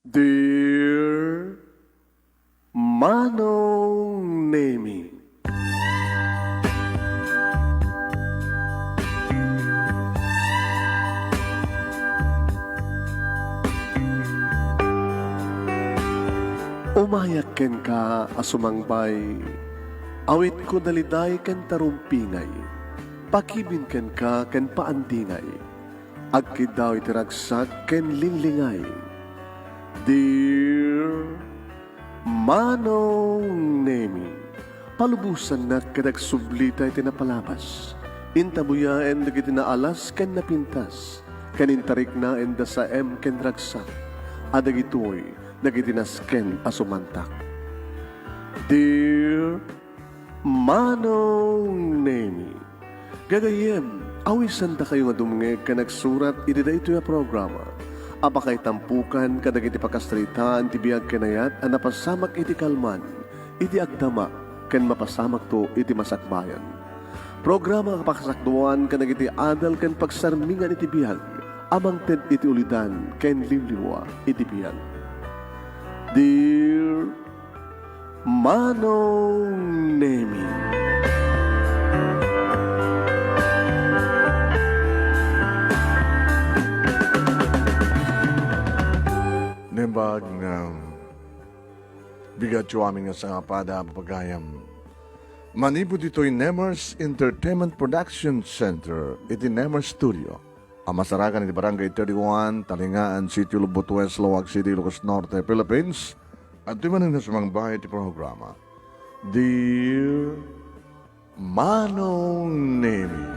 Dear Manong Nemi, umayak ken ka asumangbay, awit ko daliday ken tarumpingay, pakibin ken ka ken paandingay, agkid daw itiragsak ken linglingay. Dear Manong Nemi, palubusan na kadagsublita iti napalabas. Intabuya en dagiti naalas ken napintas, kanintarik na en da sa ken ragsak, adagitoy dagiti nasken asumantak. Dear Manong Nemi, gagayem, awisan da kayo nga dumngeg ka nagsurat iti da ito yung programa. Apakay tampukan kadag iti pakastritaan ti biyag kanayat ang napasamak iti kalman, iti agdama, ken mapasamak to iti masakbayan. Programa kapakasakduan kadag iti adal ken pagsarmingan iti biyag, amang ted iti ulidan ken limliwa iti biyag. Dear Manong Nemi, Nembag na bigat yung aming nga pada papagayam. Manipod ito'y Nemers Entertainment Production Center, iti Nemers Studio. Ang masarakan iti Barangay 31, Talingaan City, Lubot West, Lawag City, Ilocos Norte, Philippines. At ito man na sumang bahay iti programa. Dear Manong Nemi.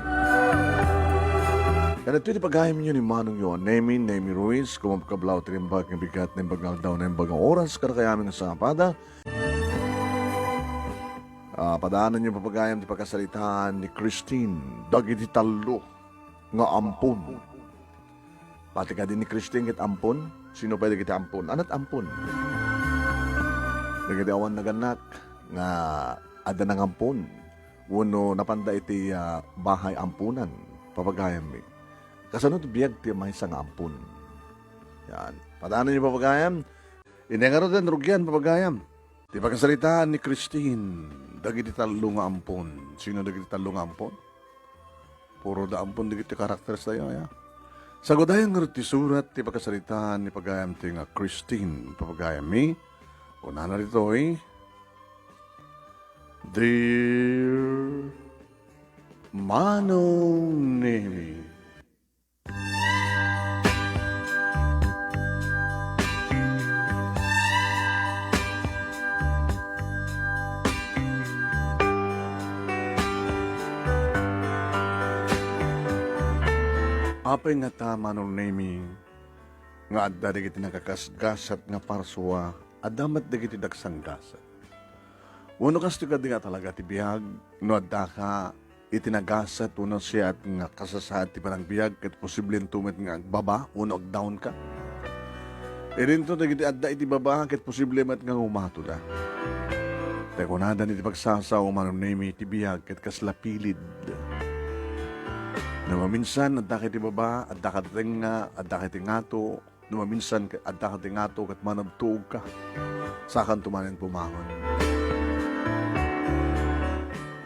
Kaya ito pagayam niyo ni Manong yun, Nemi Ruiz, kumapkablaw, tirimbag, ng bigat, ng bagal daw, ng bagang oras, karakayamin sa pada. Padaanan niyo papagayam di pagkasalitaan ni Christine, dagiti talo, nga ampun. Pati ka din ni Christine kit ampun, sino pwede kita ampun? Anat ampun? Dagiti awan naganak, nga ada ng ampun. Uno, napanda iti bahay ampunan, papagayam mi. Kasanod biyag ti may sang ampun. Yan. Padaanan niyo papagayam. Inengaro din rugyan papagayam. Ti pagkasalitaan ni Christine. Dagiti talo nga ampun. Sino dagiti talo nga ampun? Puro da ampun dagiti karakteres tayo. Ya. Sagodayang nga ti surat ti pagkasalitaan ni pagayam ti nga Christine papagayam mi. Una na rito Dear Manong Nemi, apay nga tama nung Nemi, nga adda digiti nakakasgasat nga parswa, adamat digiti dagsanggasat. Uno kas ka di nga talaga ti biyag, no adda ka itinagasat, uno siya at nga kasasaad ti parang biyag, kat posibleng tumit nga baba, uno ag down ka. E rin to digiti adda iti baba, kat posible mat nga umato da. Teko nada iti pagsasaw, manong Nemi ti biyag, kat kaslapilid. Namaminsan, adda kiti baba, adda kating nga, adda kiti ngato, namaminsan, adda kiti ngato, kat manabtuog ka. Sakan tumanin pumahon.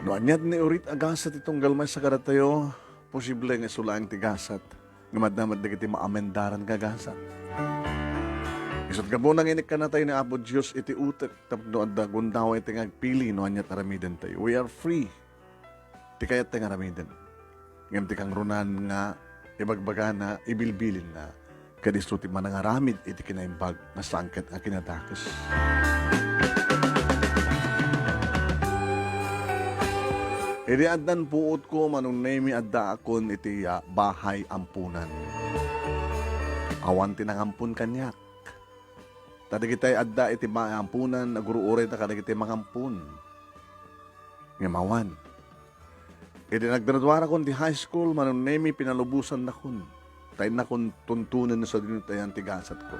No, anyat ni urit agasat itong galmay sa karatayo, posible nga sulaang tigasat, nga madamad na kiti maamendaran kagasat. Isot ka bunang inik ka na tayo ni Apo Diyos, iti utek, tapno adda gundaw iti ngagpili, no, anyat aramidan tayo. We are free. Ti kayat tayo aramidan. Ngam ti kang runan nga, ibagbaga na, ibilbilin na, kadisto ti manangaramid iti kinaimbag na sangket ang kinatakas. Iti addan puot ko, Manong Nemi, adda akon iti bahay ampunan. Awan tinangampun kanyak. Tadi kita'y adda iti bahay ampunan, naguruuray na kada kita'y mangampun. Ngamawan. Iti nagdradwara kon di high school, Manong Nemi, pinalubusan na kun. Tayo na kun tuntunan na sa dinutayan tigasat ko.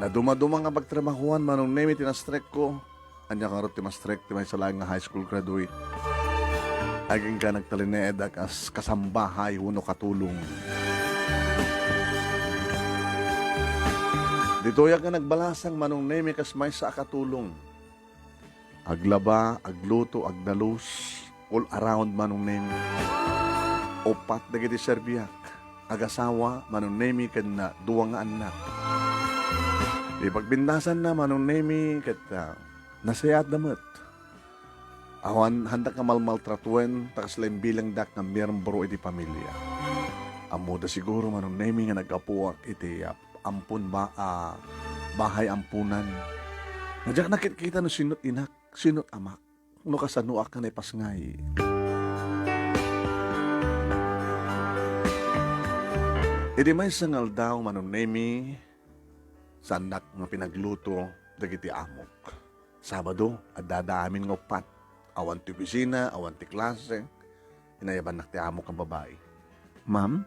Na dumadumang nga pagtrabahuan, Manong Nemi, tinastrek ko. Anya kang rin timastrek, timay sa lang nga high school graduate. Aging ka nagtalineed as kasambahay, uno katulong. Dito yang nga nagbalasang manong nemi kas may sa akatulong. Aglaba, agluto, agdalus, all around manong nemi. Opat na giti serbiyak. Agasawa, manong nemi kan na duwang nga anak. Di pagbintasan na manong nemi kat nasayat damat. Awan handa ka malmaltratuen takas lain bilang dak ng miyembro iti pamilya. Amo da siguro manong nemi nga nagapuak iti ampun bahay ampunan. Nadyak nakikita no sinot inak, sinot amak, no kasanuak ka na ipasngay. Iti may sangal daw manong nemi sa anak nga pinagluto dagiti amok. Sabado, at dadaamin ng upat. Awan ti opisina, awan ti klase. Inayaban nak ti amok ang babae. Ma'am,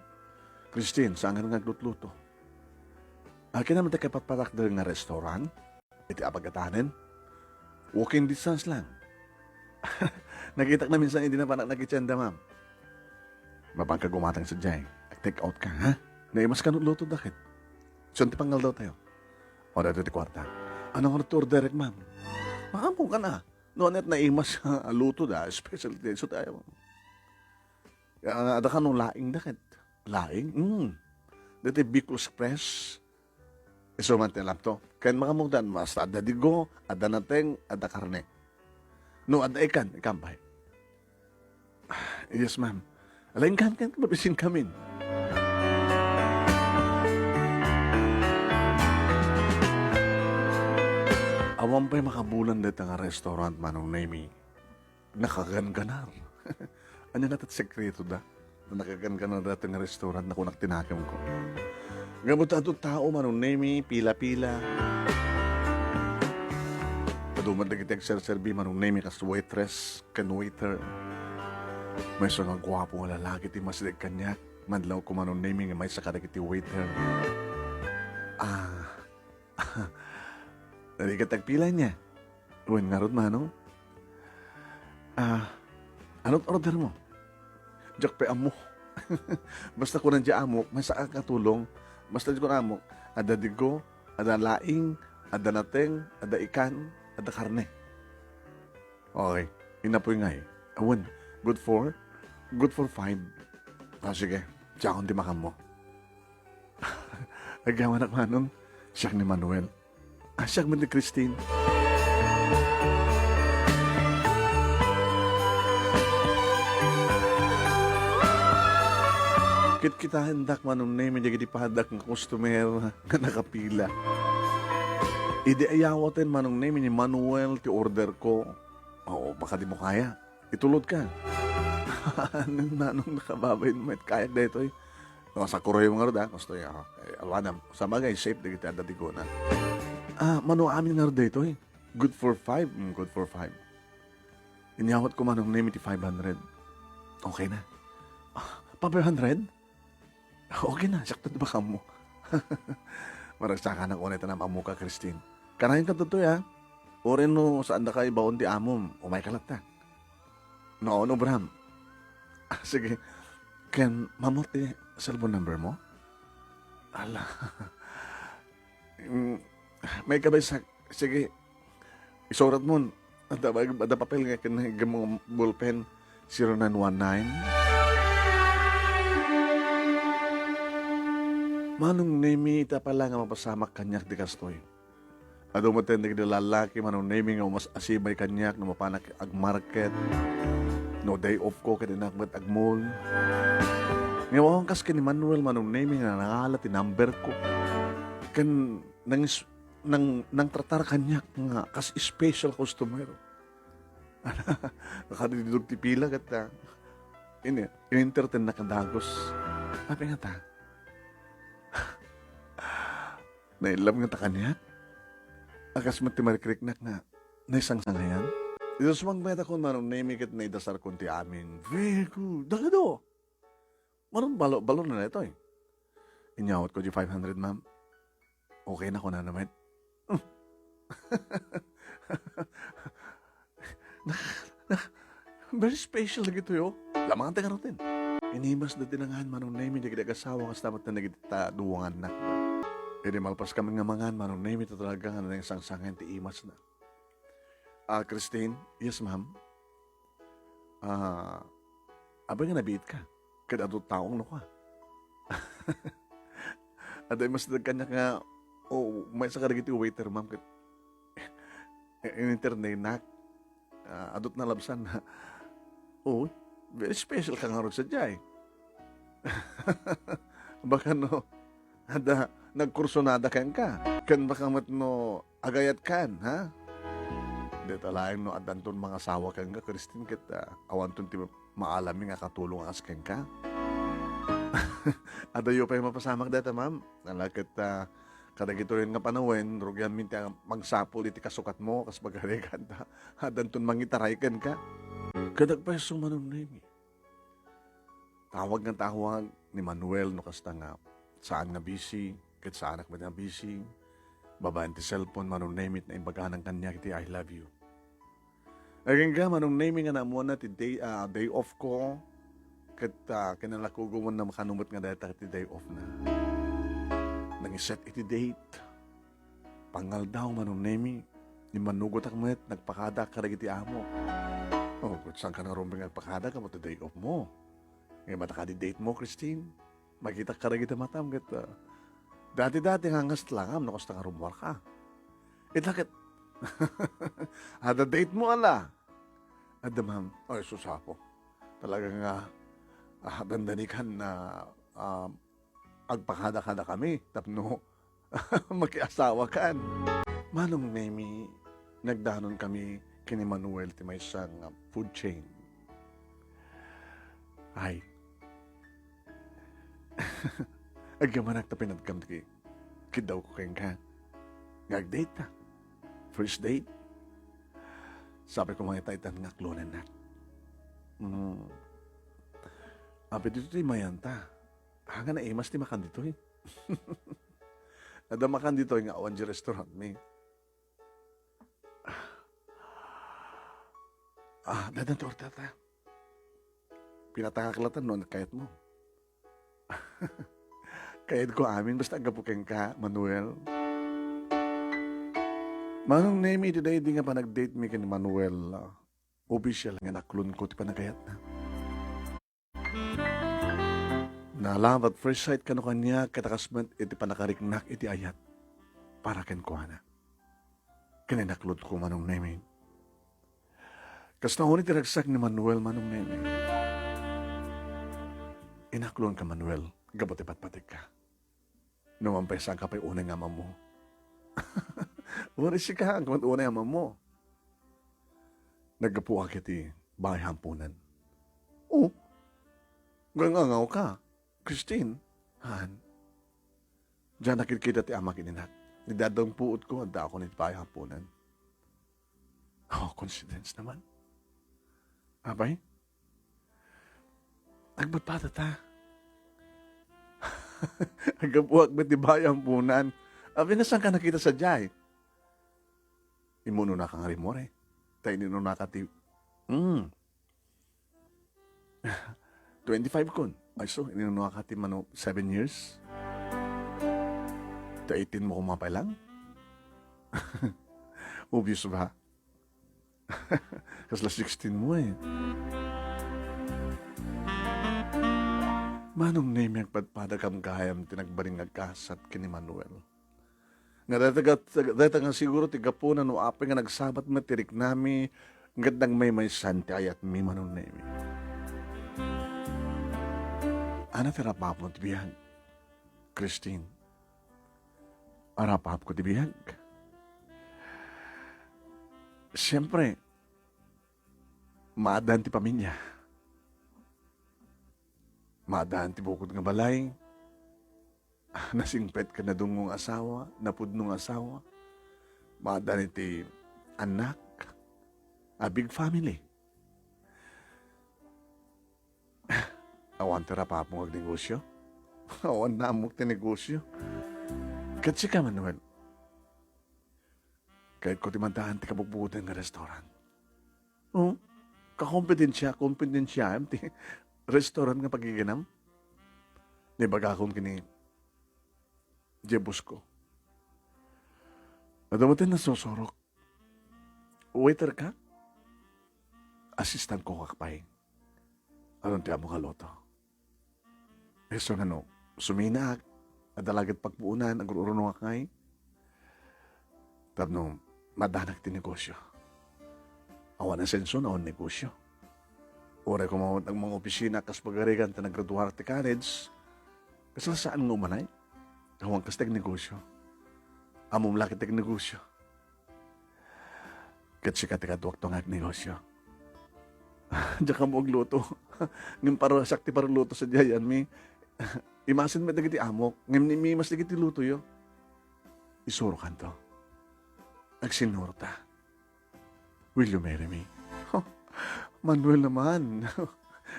Christine, saan nga naglutluto? Akin naman tayo kapatpatak dahil nga restaurant. Iti apagatanin. Walking distance lang. Nakita na minsan hindi na pa nakitsenda, ma'am. Mabang ka gumatang sa dyan. Take out ka, ha? Naimas ka nutluto dakit. Sunti panggal daw tayo. O dito ti kwarta. Anong order, ma'am? Makampo ka na. Noon at naimas luto da. Special day. So tayo. Ada ka nung laing dakit. Laing? Dito Bicol Express. Iso man tilang to. Kain makamugdan. Mas ada digo, ada nateng, ada karne. No, ada ikan. Ikan ba? Yes, ma'am. Alain kan mabisin kami. Awan pa'y makabulan dito nga restaurant manong nemi. Nakaganganar. Ano natat sekreto da? Nakaganganar dito nga restaurant na kunak tinakam ko. Gamot ato tao manong nemi, pila-pila. Paduman na kitag serbi manong nemi kas waitress, kan waiter. May so nga gwapo nga lalaki ti masidag kanyak. Manlaw ko manong nemi nga may sakada kiti waiter. Dari katagpila niya. Uwan nga ron, manong. Anong order mo? Diyak pe amo. Basta ko nandiya amok, may saka katulong. Basta ko na amok, ada digo, ada laing, ada nateng, ada ikan, ada karne. Okay, inapoy nga eh. Awan, good for 5. Sige, diyak akong timakam mo. Agawan ak manong, siya ni Manuel. Siya man ni Christine. Kit kita hendak manong name jadi pahadak ng customer nga nakapila. Idi ayawatin manong name ni Manuel ti order ko. Oo, baka di mo kaya. Itulod ka. Anong nanong nakababay naman kaya dito eh. Sa kuroy mga roda, gusto yung alwanam. Sa bagay, safe na kita datigo na. Mano amin nga dito eh. Good for 5. Good for 5. Inyawat ko manong name iti 500. Okay na. Pa 500? Okay na. Sakto ba ka mo? Maragsaka na ko na ito na mamuka, Christine. Kanahin ka to ya. Orin no, saan na ka ibaon di amom. Umay ka lang ta. No, Bram. Sige. Can mamot cellphone number mo? Ala. May kabay sa... Sige. Isurat mo. Ada papel nga kinahigam mo ballpen. 0919. Manong nemi ita pala nga mapasamak kanyak di kastoy. Ado mo tendig di lalaki manong nemi nga mas asibay kanyak na mapanak ag market. No day off ko kadinakmat ag mall. Ngawang kas ni Manuel manong nemi nga nangalat ti number ko. Kan nang tratar kanyak nga kas special customer. Nakadidog ti pila kat in-entertain na kadagos. Sabi nga ta. Nailam nga ta kanyak. Akas matimarikrik na naisang sangayan. Dito sumangbayat ako manong nemi kat na idasar kunti amin. Very good. Dagado. Maroon balon na ito eh. Inyawat ko di 500, ma'am. Okay na ko na naman. Very special lagi ito yo. Lamang ang tingarotin. Inimas na tinangahan manong nemi di kidagasawa kas dapat na nagitaduwangan na. Edi malpas kami nga mangan, manong name ito talaga nga na yung sangsangan ti imas na. Christine, yes ma'am. Abay nga nabiit ka. Kada ito taong no ka. Aday mas kanya nga, may sa karagiti waiter ma'am. In internet nak, adot na labsan na. Very special ka nga rin sa jay. Baka no, ada nagkursonada kan ka. Kan baka mat no, agayat kan, ha? Dito laing no, adanton mga asawa kan ka, Christine, kita awanton ti maalami nga katulong as kan ka. Adayo pa yung mapasamak data, ma'am. Nalakit kadagito rin nga panawin, rugyan minti magsapol iti kasukat mo, kas bagarikan ta. Adanton mangitaray kan ka. Kadag pa yung sumanong na yun. Tawag ng tawag ni Manuel no kasta nga saan nga busy, kahit saan anak mo nga busy, babaan ti cellphone, manong name it na imbaga ng kanya kiti I love you. Aging ka, manong naming nga na muna ti day off ko, kahit kinalakugo mo na makanumot nga data kiti day off na. Nangiset iti date, pangal daw manong naming, ni manugot akmet, nagpakada ka iti amo. Kung saan ka na rumbing nagpakada ka mo ti day off mo. Ngayon mata ka di date mo, Christine. Makita ka rin kita matam. Dati-dati hangas lang, nakas na rumwar ka. Lakit. Ada date mo, ala. Ada ma'am. Ay, susapo. Talagang dandanikan na agpakada-kada kami. Tapno, makiasawa kan. Manong nemi, nagdanon kami kini Manuel ti may isang food chain. Ay, agamanak ta pinagkam ti kidaw ko kayong ka. Ngag-date ta. First date. Sabi ko mga itaitan nga klonan na. Api dito ti mayan ta. Hanga na imas ti makan dito eh. Ada makan dito nga awan di restaurant mi. Dadan to orta ta. Pinatakaklatan noon kayat mo. Kayat ko amin, basta agapukeng ka, Manuel. Manong name today, di nga pa nag-date mi kani Manuel. Official nga naklon ko, ti panagayat na. Nalaman at first sight kano kanya, katakasment, iti panakariknak, iti ayat. Para ken ko na. Kaninaklod ko, manong name. Kas na hunit iragsak ni Manuel, manong name. Inaklon ka, Manuel. Gabot ipat-patik ka. Numampaysan ka pa'y unang ama mo. Wari si ka, ang unang ama mo. Naggapuha kiti bahay hampunan. Gangangaw ka. Christine, han. Diyan nakikita ti ama kininak. Nidadang puot ko, handa ako niti bahay hampunan. Coincidence naman. Abay? Agbatpata ta. Agabuak ba't di bayang punan? Abi na saan ka nakita sa jay? Imuno na kang harimore. Tayo nino na ka ti... 25 kun. Ay so, nino na ka ti 7 years? Ta 18 mo kumapay lang? Obvious ba? Kasla 16 mo eh. Manong name yung padpadagam kahayam tinagbaring agkasat kini Manuel. Nga data nga siguro tigapunan o apay nga nagsabat matirik nami ngadang may santi ayat mi manong name. Ana terapap mo tibiyag, Christine. Arapap ko tibiyag. Siyempre, maadan ti pamilya. Maadaan ti bukod nga balay, nasingpet ka na dungong asawa, napudnong asawa, maadaan iti anak, a big family. Awan tira pa mong agnegosyo. Awan na amok ti negosyo. Katsi ka, Manuel. Kahit ko timandaan ti kabugbudan nga restaurant. Kakompetensya, ti restaurant nga pagiginam. Nibaga akong kini Jebus ko. Madamatin na susurok. Waiter ka? Assistant ko kakpay. Anong tiya mo kaloto? So nga no, suminak, adalagat pagpuunan, agururunong akay. Tapno, madanak ti negosyo. Awan ang senso na on negosyo. Ore ko mawag ang mga opisina kas pagarigan ta naggraduar ti college. Kasi saan nga umanay? Awang kas teg negosyo. Amom laki teg negosyo. Katsika ti kaduwak to nga negosyo. Diyan ka mo agluto. Ngim paro sakti paro luto sa diyan mi. Imasin mo dagiti amok. Ngim ni mi mas dagiti luto yo. Isuro kanto. Agsinurta. Will you marry me? Manuel naman.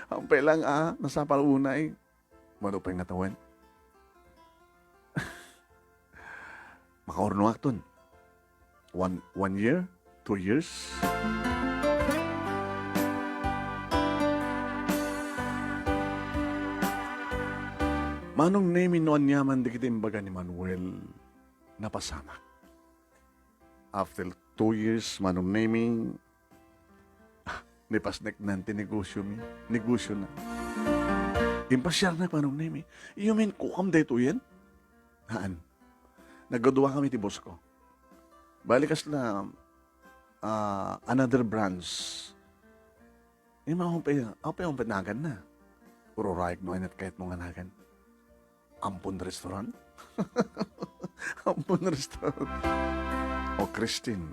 Ang pelang nasa palunay. Manupay nga tawan. Makaurno akton. 1 year? 2 years? Manong name noon yaman di kita imbaga ni Manuel napasamak. After 2 years, manong naming nipasnek nanti negosyo mi. Negosyo na. Impasyar na manong name. You mean kukam dito yan? Haan? Naggaduwa kami ti boss ko. Balikas na another branch. Ako pa yung panagan na. Puro raik no at kahit mong anagan. Ampun restaurant? Ampun restaurant. O Christine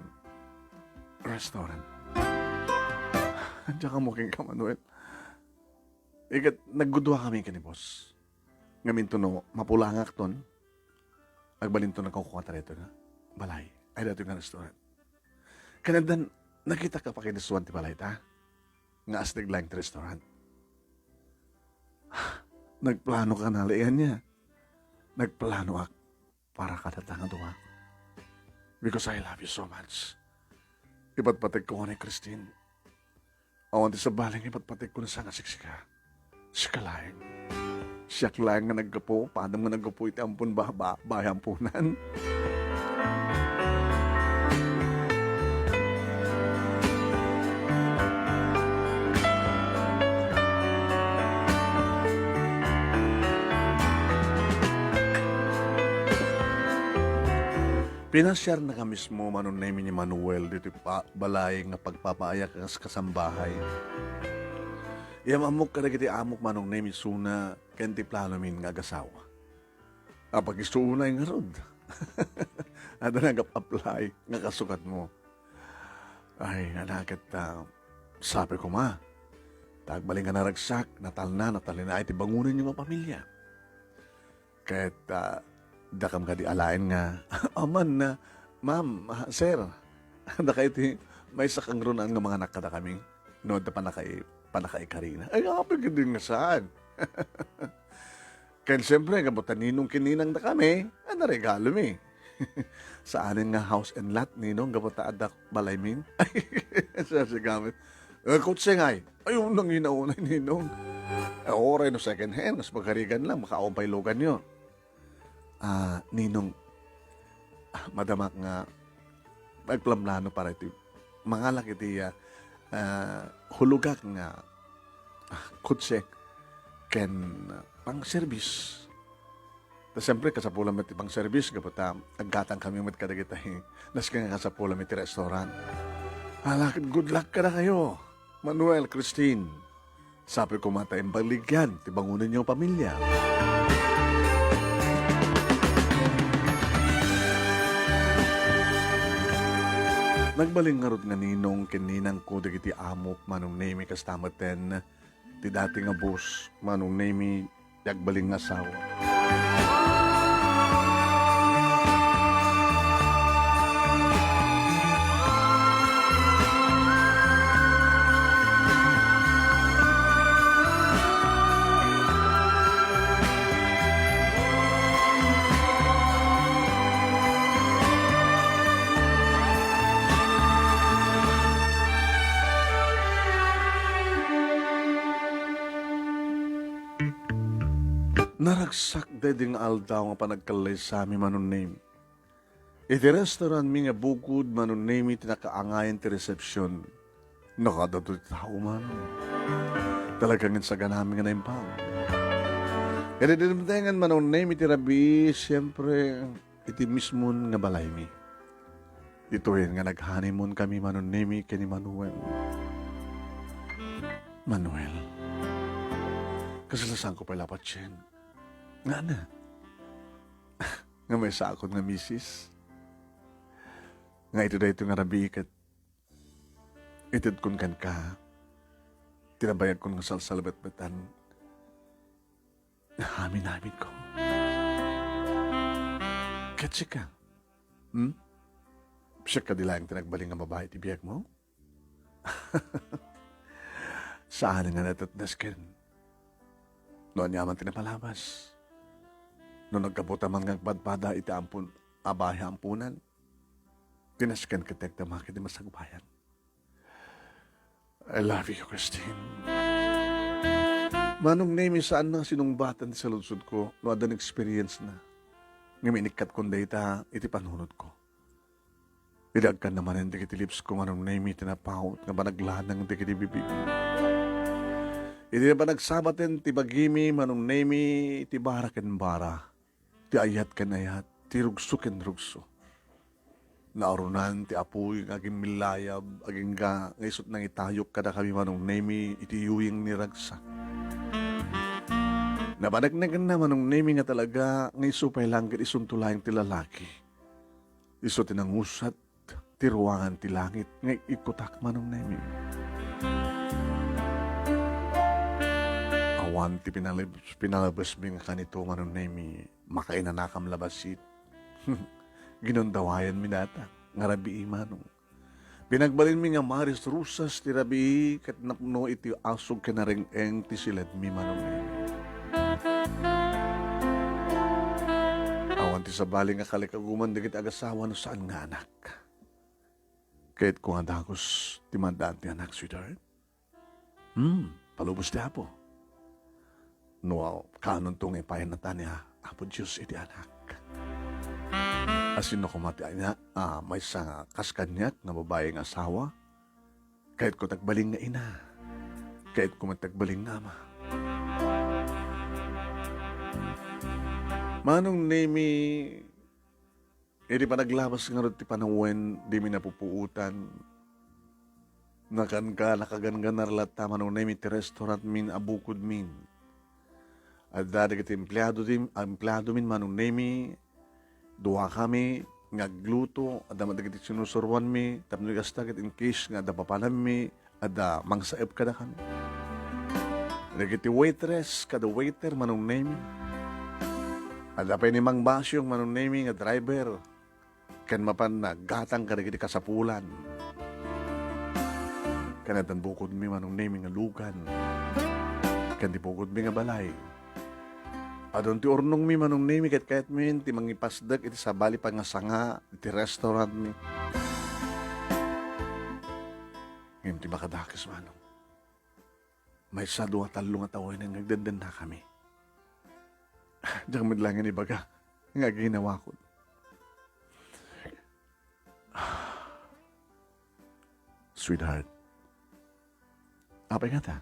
Restaurant. Diyan ka muking ka, Manuel. Ikat, naggudwa kami ka ni boss. Ngamin to no, mapulangak ton. Agbalin to nagkukuha tayo na. Balay. Ay dato yung restaurant. Kanadan, nakita ka pa kinasuan ti balay ta? Nga astig lang ti restaurant. Nagplano ka na lian niya. Nagplano ak para katatangan duwa. Because I love you so much. Ipatpatig ko ni Christine. Awan ti sa baling ipatpatig ko na sa ngasiksika. Siya laing. Siya laing nga naggapo. Paano nga naggapo iti ampun bayampunan. Pinasyar na ka mismo manong name ni Manuel dito balay nga pagpapaayak kas kasambahay. Iyam amok kada kiti amok manong name suna kenti plano min nga agasawa. Apag isuunay nga rod. Ada nag-apply nga kasukat mo. Ay, anakat sabi ko ma, tagbaling ka naragsak, natalina iti bangunan yung mga pamilya. Kahit dakam ka di alain nga, aman na, ma'am, sir, da iti may sakang runan nga mga nakada kami, no, da panakay karina. Ay, kapag din nga saan. Kaya siyempre, kabutan ninong kininang da kami, regalo mi. Sa anin nga house and lot, ninong, kabuta adak balay min. Ay, siya gamit. Kutse nga, ayun nang inaunay ninong. Oray no second hand, mas magkarigan lang, makaumpay logan nyo. Ninong, madamak nga, magplamlano para ito, mga laki iti hulugak nga, kutse, ken pang service. Tapos siyempre, kasapulam iti pang service, kapag aggatang kami mat kadagitahin, nas ka nga kasapulam iti restaurant. Halakit, good luck ka na kayo, Manuel, Christine. Sabi ko matayang baligyan, tibangunan niyo pamilya. Nagbaling nga rod nga ninong kininang ko dagiti amok manong name kastamaten ti dati nga boss manong name yagbaling nga asawa. Naragsak deding aldaw nga panagkalay sa amin manon name. Iti restaurant mi nga bukod manunemi tinakaangayan ti resepsyon. Nakadato ti tao man. Talagang sa ganami nga naimpang. Kaya dinamtengan manunemi ti rabi, siyempre, iti mismon nga balay mi. Ito yun nga naghanimon kami manunemi kini Manuel. Manuel, kasalasan ko pala patsyen. Nga na. Nga may sakot nga misis. Nga ito da ito nga rabi kat itid kun kan ka. Tinabayag ko ng salsalabet-betan. Nahamin-hamin ko. Katsi ka. Siya ka dila yung tinagbaling nga babae ti biyag mo? Saan nga natatnas ken? Noon yaman tinapalabas. Noong nagkabuta man nga padpada iti ampun, abahe ampunan. Tinaskan kitek na makit di masagbayan. I love you, Christine. Manong name saan na sinungbatan sa lunsod ko, no adan experience na. Nga minikat kong data, iti panunod ko. Idagkan naman ang dikiti lips ko, manong name tinapahot, nga ba naglanang dikiti bibig. Iti na ba nagsabaten, ti bagimi, manong name, ti bara ken bara, ti ayat ken ayat, ti rugso ken rugso. Naurunan ti apoy ng aging milayab, aging nga ngaysot nang itayok kada kami manong nemi iti yuwing ni ragsa. Nabanagnagan na manong nemi nga talaga ngaysupay langit isuntulayan ti lalaki. Iso tinangusat ti ruangan ti langit ngay ikutak manong nemi. Awan ti pinalabas mi nga kanito manong nemi makainanakam labasit. Ginondawayan mi data, nga rabi imanong. Pinagbalin mi nga maris rusas ti rabi, kat napno iti asog ka na ring eng ti silad mi manong. Awan ti sabali nga kalikaguman digit agasawa no saan nga anak. Kahit kung adagos ti mandaan ti anak, sweetheart. Palubos ti apo. No, kanon tong ipayan na tanya, apo Diyos iti anak. Asin no kumati niya, may sa kaskanyak na babaeng asawa, kahit ko tagbaling nga ina, kahit ko matagbaling nga ama. Manong nemi, edi pa naglabas nga rin ti panawen, di mi napupuutan, nakan ka, nakagangan na ralata, manong nemi ti restaurant min, abukod min. At dati kiti empleyado min, manong nemi, duha kami nga gluto at damadagiti sinusurwan mi tapno gastagit in case nga da papalam mi at da mangsaep kada kami. Nagiti waitress kada waiter manong name. At da ni mang basyong manong name nga driver kan mapan na gatang kada kiti kasapulan. Kanatan bukod mi manong name nga lugan. Kan di bukod mi nga balay. Adon ti urnong mi manong nemi kahit min ti mangipasdag iti sabali pa nga sanga iti restaurant mi. Ngayon ti makadakis manong. May sa duwa talo nga tawin nga nagdandan na kami. Diyan midlangan ibaga nga ginawa ko. Sweetheart, apay nga ta?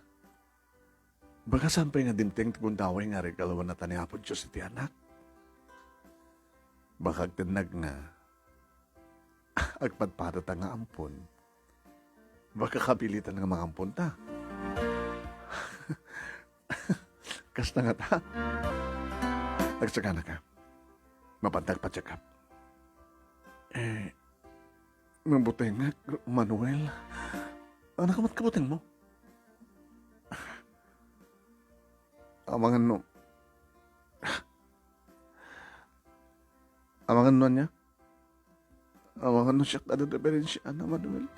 Baka sampay nga dimteng tibundaway nga regalawan na tani Apo Diyos iti anak. Baka agtinag nga agpadpadata nga ampon. Baka kapilitan nga mga ampon ta. Kasta nga ta. Agsaga na ka. Mapantag pa check up. Mabuti nga, Manuel. Ano ka kabuteng mo? Amangan no niya? Amangan no siya kada diferensya na, Manuel.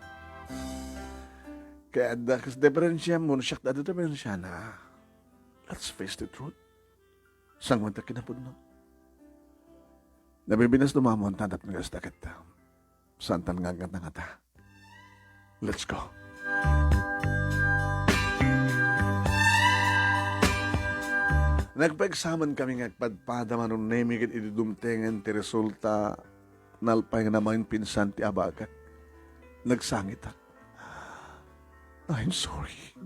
Kaya ada kas diferensya mo no siya kada diferensya na. Let's face the truth. Sang man ta kinapod no? Nabibinas lumamon tandap ng gastakit ta. Saan tan nga nga ta? Let's go. Nagpaigsaman kami nga padpada manong nemi ket idumtengan ti resulta nalpay nga naman yung pinsan ti abagat. Nagsangit ak. I'm sorry.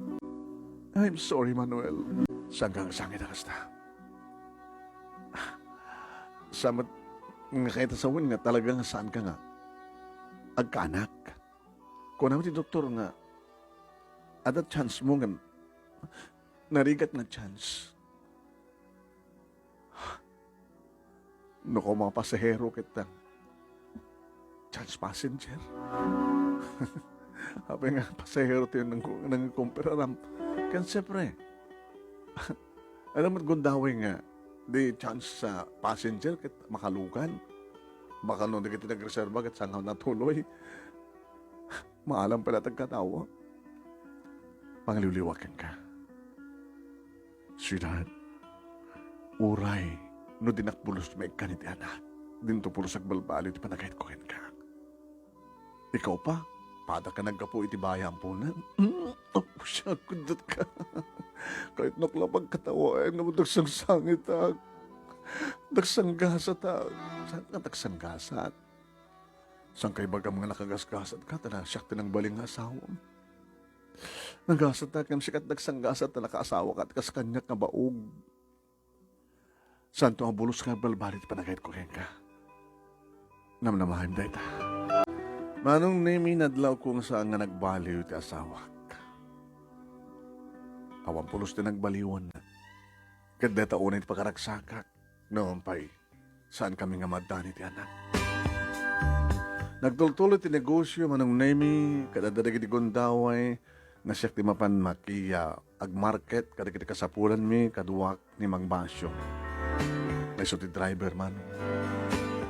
I'm sorry, Manuel. Sanggang sangit akasta. Samat nga kahit asawin nga talagang saan ka nga agkaanak. Kung naman ti doktor nga ada chance mo nga narigat nga chance. No ko mga pasahero kita chance passenger. Habi nga pasahero tayo nang kumpiraram. Kan siyempre alam mo't gundawin nga di chance sa passenger kat makalugan. Baka nung di kita nagreserva kat sangaw natuloy. Maalam pala tagkatawa. Pangliliwakan ka. Sweetheart, uray, no dinakbulos may kaniti anak. Dinto pulos agbalbalo iti panagayat ko ka. Ikaw pa, pada ka nagkapo iti bayang punan. Oh, siya, kundot ka. Kahit naklapag katawa, ay namudagsang sangit ak. Dagsanggasat ak. Saan ka dagsanggasat? Saan kay baga mga nakagasgasat ka, tana siyak tinang baling asawam. Nagasat ak, yung sikat dagsanggasat na nakaasawa ka at kaskanyak na baog. Saan to ang bulos ka balbalit panagayat ko ka? Namnamahan dahi ta. Manong nemi nadlaw kung saan nga nagbaliw ti asawak. Awan pulos din nagbaliwan na. Kadeta unay ti pakaragsakak. Noon pa'y saan kami nga madani ti anak. Nagtultuloy ti negosyo manong nemi kadadadag ti gundaway na siya ti mapan makiya agmarket kadagiti kasapulan mi kaduwak ni Mangbasyo. May ti driver man.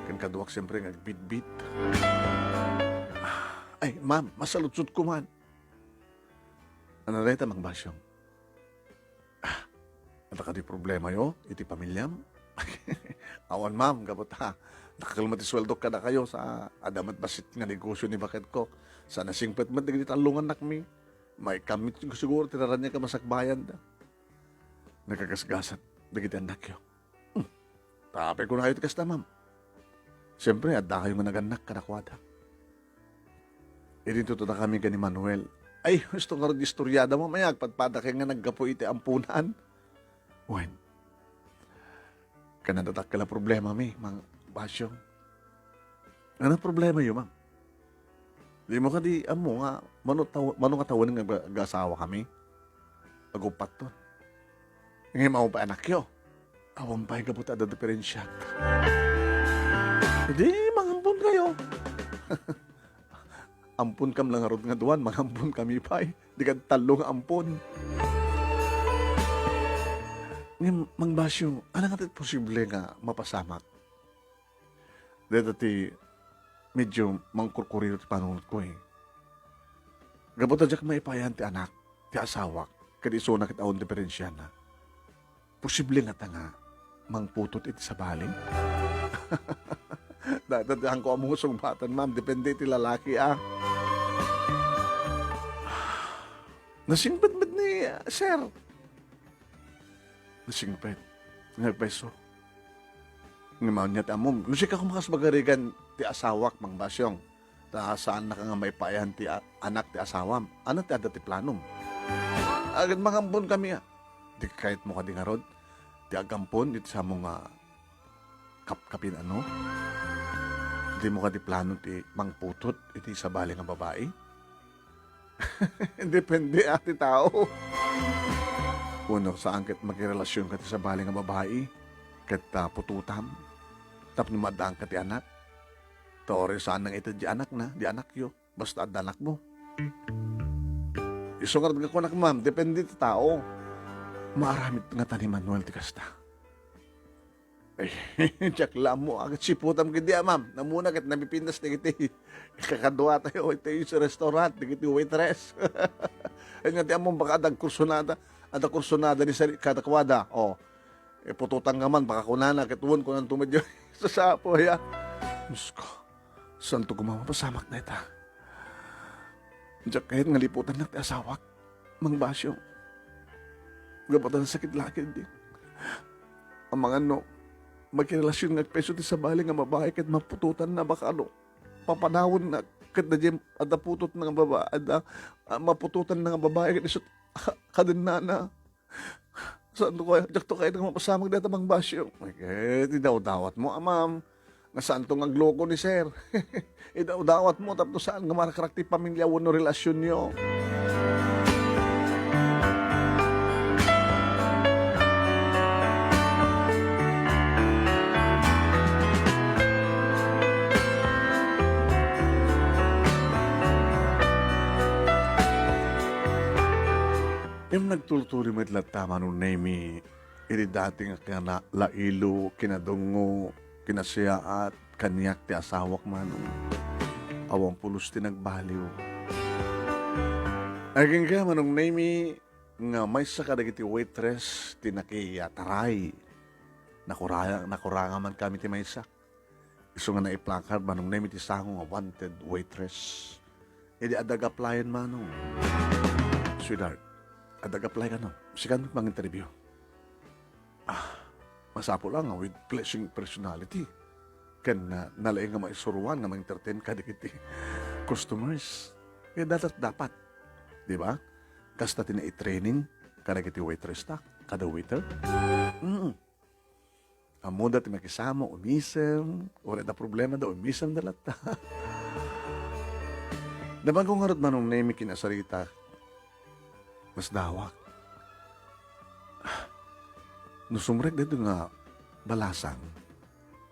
Kan kaduwak siyempre ngagbit-bit. Ay, ma'am, masalutsut ko man. Ano rin tamang basyong? At ka di problema yo, iti pamilyam. Awan, ma'am, kapot ha. Nakakalmati sweldo ka na kayo sa adamat basit nga negosyo ni Bakit ko. Sa nasingpet man, nagigit talungan nakmi. May kamit siguro, tinaran niya ka masakbayan da. Nakagasgasat, nagigit anak yo. Tapay ko na kayo tikas na, ma'am. Siyempre, adda kayo nga naganak kanakwada. Dito na kami gani Manuel. Ay, gusto nga rin istoryada mo. Maya, agpadpada kayo nga naggapo iti ampunan. Wen, kanadatak ka na problema mi, mga basyong. Ano problema yun, ma'am? Di mo ka di, amo nga, mano nga tawan nga gasawa kami. Agupat to. Ngayon mo pa anak yo. Awang pa yung kaputa da diferensyak. Hindi, mangampun kayo. Ampun kam lang arod nga duwan, mangampun kami pa eh. Di ka talong ampun. Ngayon, Mangbasyo, ano nga posible nga mapasamak? Dito ti, medyo mangkurkuriro ti panunod ko eh. Gabot na dyan maipayan ti anak, ti asawak, kadi iso na kitaon diferensya na. Posible nga ta nga, mangputot iti sa baling. Dadadahan ko ang musong batan, ma'am. Depende iti lalaki, ah. Nasingpet-bet ni sir. Nasingpet. Nagpeso. Ngayon niya ti amom. Lusik ako makasbagarigan ti asawak, Mangbasyong. Ta saan na ka nga may payan ti anak ti asawam. Ano ti ada ti planom? Agad mangambon kami, ah. Di kahit mo ka di nga rod. Ti agampon, iti sa mga kapin ano. Hindi mo ka di plano ti mangputot iti sa bali nga babae. Depende ati tao. Uno, saan kat magrelasyon ka ti sa bali nga babae, kat pututam, tapos numadaan ka ti anak. Tore saan nang ito di anak na, di anak yo, basta ad anak mo. Isungarad ka ko anak, ma'am, depende ti tao. Maaramit nga tani Manuel ti kasta. Ay, tiyakla mo. Agad siputam ka diya, ma'am. Namuna kat nabipindas na kiti. Kakadwa tayo. Ito yung sa restaurant. Kiti waitress. Ay nga diya mo baka adag kursunada. Adag kursunada ni katakwada. O, pututan nga man. Baka kunana. Kituwan ko nang tumadyo sa sapo. Ya. Diyos ko. Saan to gumawapasamak na ita? Diyak kahit nga liputan na asawak. Mangbasyo. Gapatan sakit lakid din. Ang mga no. magkirelasyon nga peso ti sa bali nga babae ket mapututan na baka ano papanawon na ket da jem adda putot nga babae adda mapututan na nga babae ket isot kadin na saan to kaya jak to kaya nga mapasamag data mang basyo ket idaw-dawat mo ma'am nga saan to nga gloko ni sir idaw-dawat mo tapos saan nga marakarakti pamilya wano relasyon nyo. Yung nagtultuli mo itlat tama nung name iri dating kana lailo, kinadungo, kinasya at kanyak ti asawak manong awang pulos ti nagbaliw. Aging ka manong name nga may sa kadagiti waitress ti nakiyataray. Nakuranga man kami ti maysa. Iso nga naiplakad manong name ti sango nga wanted waitress. Idi adag applyan manong. Sweetheart, adag-apply ka no. Sikan mang interview. Masapo lang with pleasing personality. Kan nalaing nga maisuruan nga ma-entertain ka dikiti customers. Kaya dapat. Di ba? Kasta tina-i-training kada kiti waitress ta, kada waiter. Amo dati makisama, umisem. Wala da problema da, umisem da lata. Naman kong harot manong name kinasarita mas dawak. Nusumrek dito nga balasan.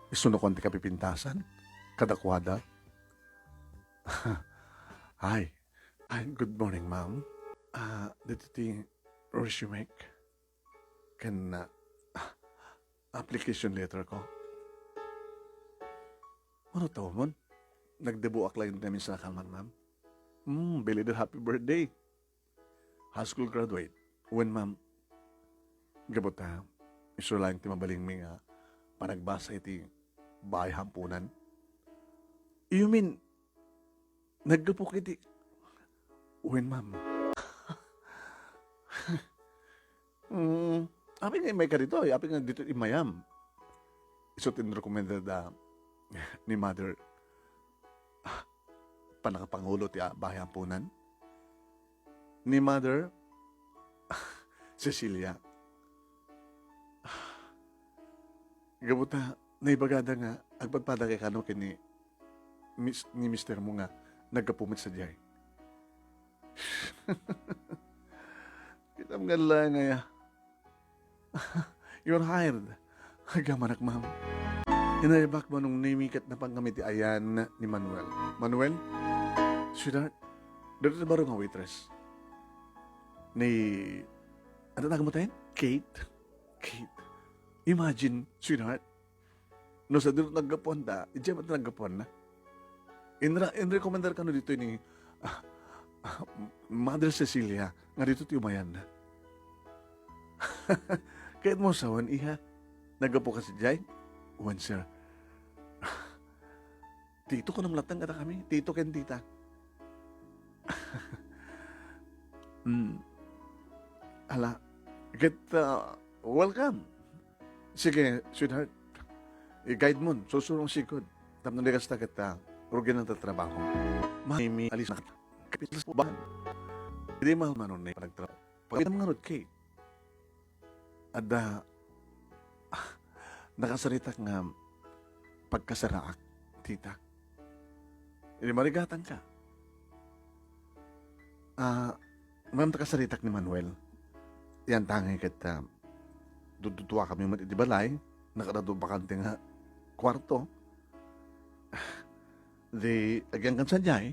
Isuno ko ang kapipintasan. Kadakwada. Hi. Good morning, ma'am. Dito ti resume. Kan application letter ko. Ano tawag mo? Nagdebuak lang namin sa kalman, ma'am. Belated happy birthday. High school graduate. When ma'am, gabot ha, iso lang ti mabaling mi nga panagbasa iti bahay hampunan. You mean, naggapok iti, when ma'am? Api nga may ka dito, api nga dito imayam. Iso tinrecommended ni mother panakapangulo ti bahay hampunan. Ni Mother Cecilia. Gabuta, naibagada nga, agpagpada kay kano kini ni mister mo nga, nagkapumit sa jay. Kitam nga lang nga, you're hired. Agamanak, ma'am. Inaibak mo nung namikat na panggamit ayan ni Manuel. Manuel? Sweetheart, dito na baro nga waitress. Ni, ano tawag mo tayo? Kate. Imagine, sweetheart, no sa dito naggapuan da, diyan mo naggapuan na. In-recommendar ka no dito ni Mother Cecilia, nga dito tiumayan na. Kahit mo sawan, iha, naggapo ka si Jai? One, sir. Tito ko namlatang kata kami. Tito ken tita. Ala, get welcome. Sige, sweetheart. I-guide mo, susurong sikod. Tapos nalikas na kita, rugi ng tatrabaho. Mahimi, alis na kapitas po ba? Hindi mahal manon na ipagtrabaho. Pagkita mga rod kay. Ada, nakasaritak nga pagkasaraak, tita. Hindi marigatan ka. Ma'am, takasaritak ni Manuel. Yan tangay kita. Dudutua kami man itibalay. Nakarado bakante nga kwarto. Di, agyan kan sadyay.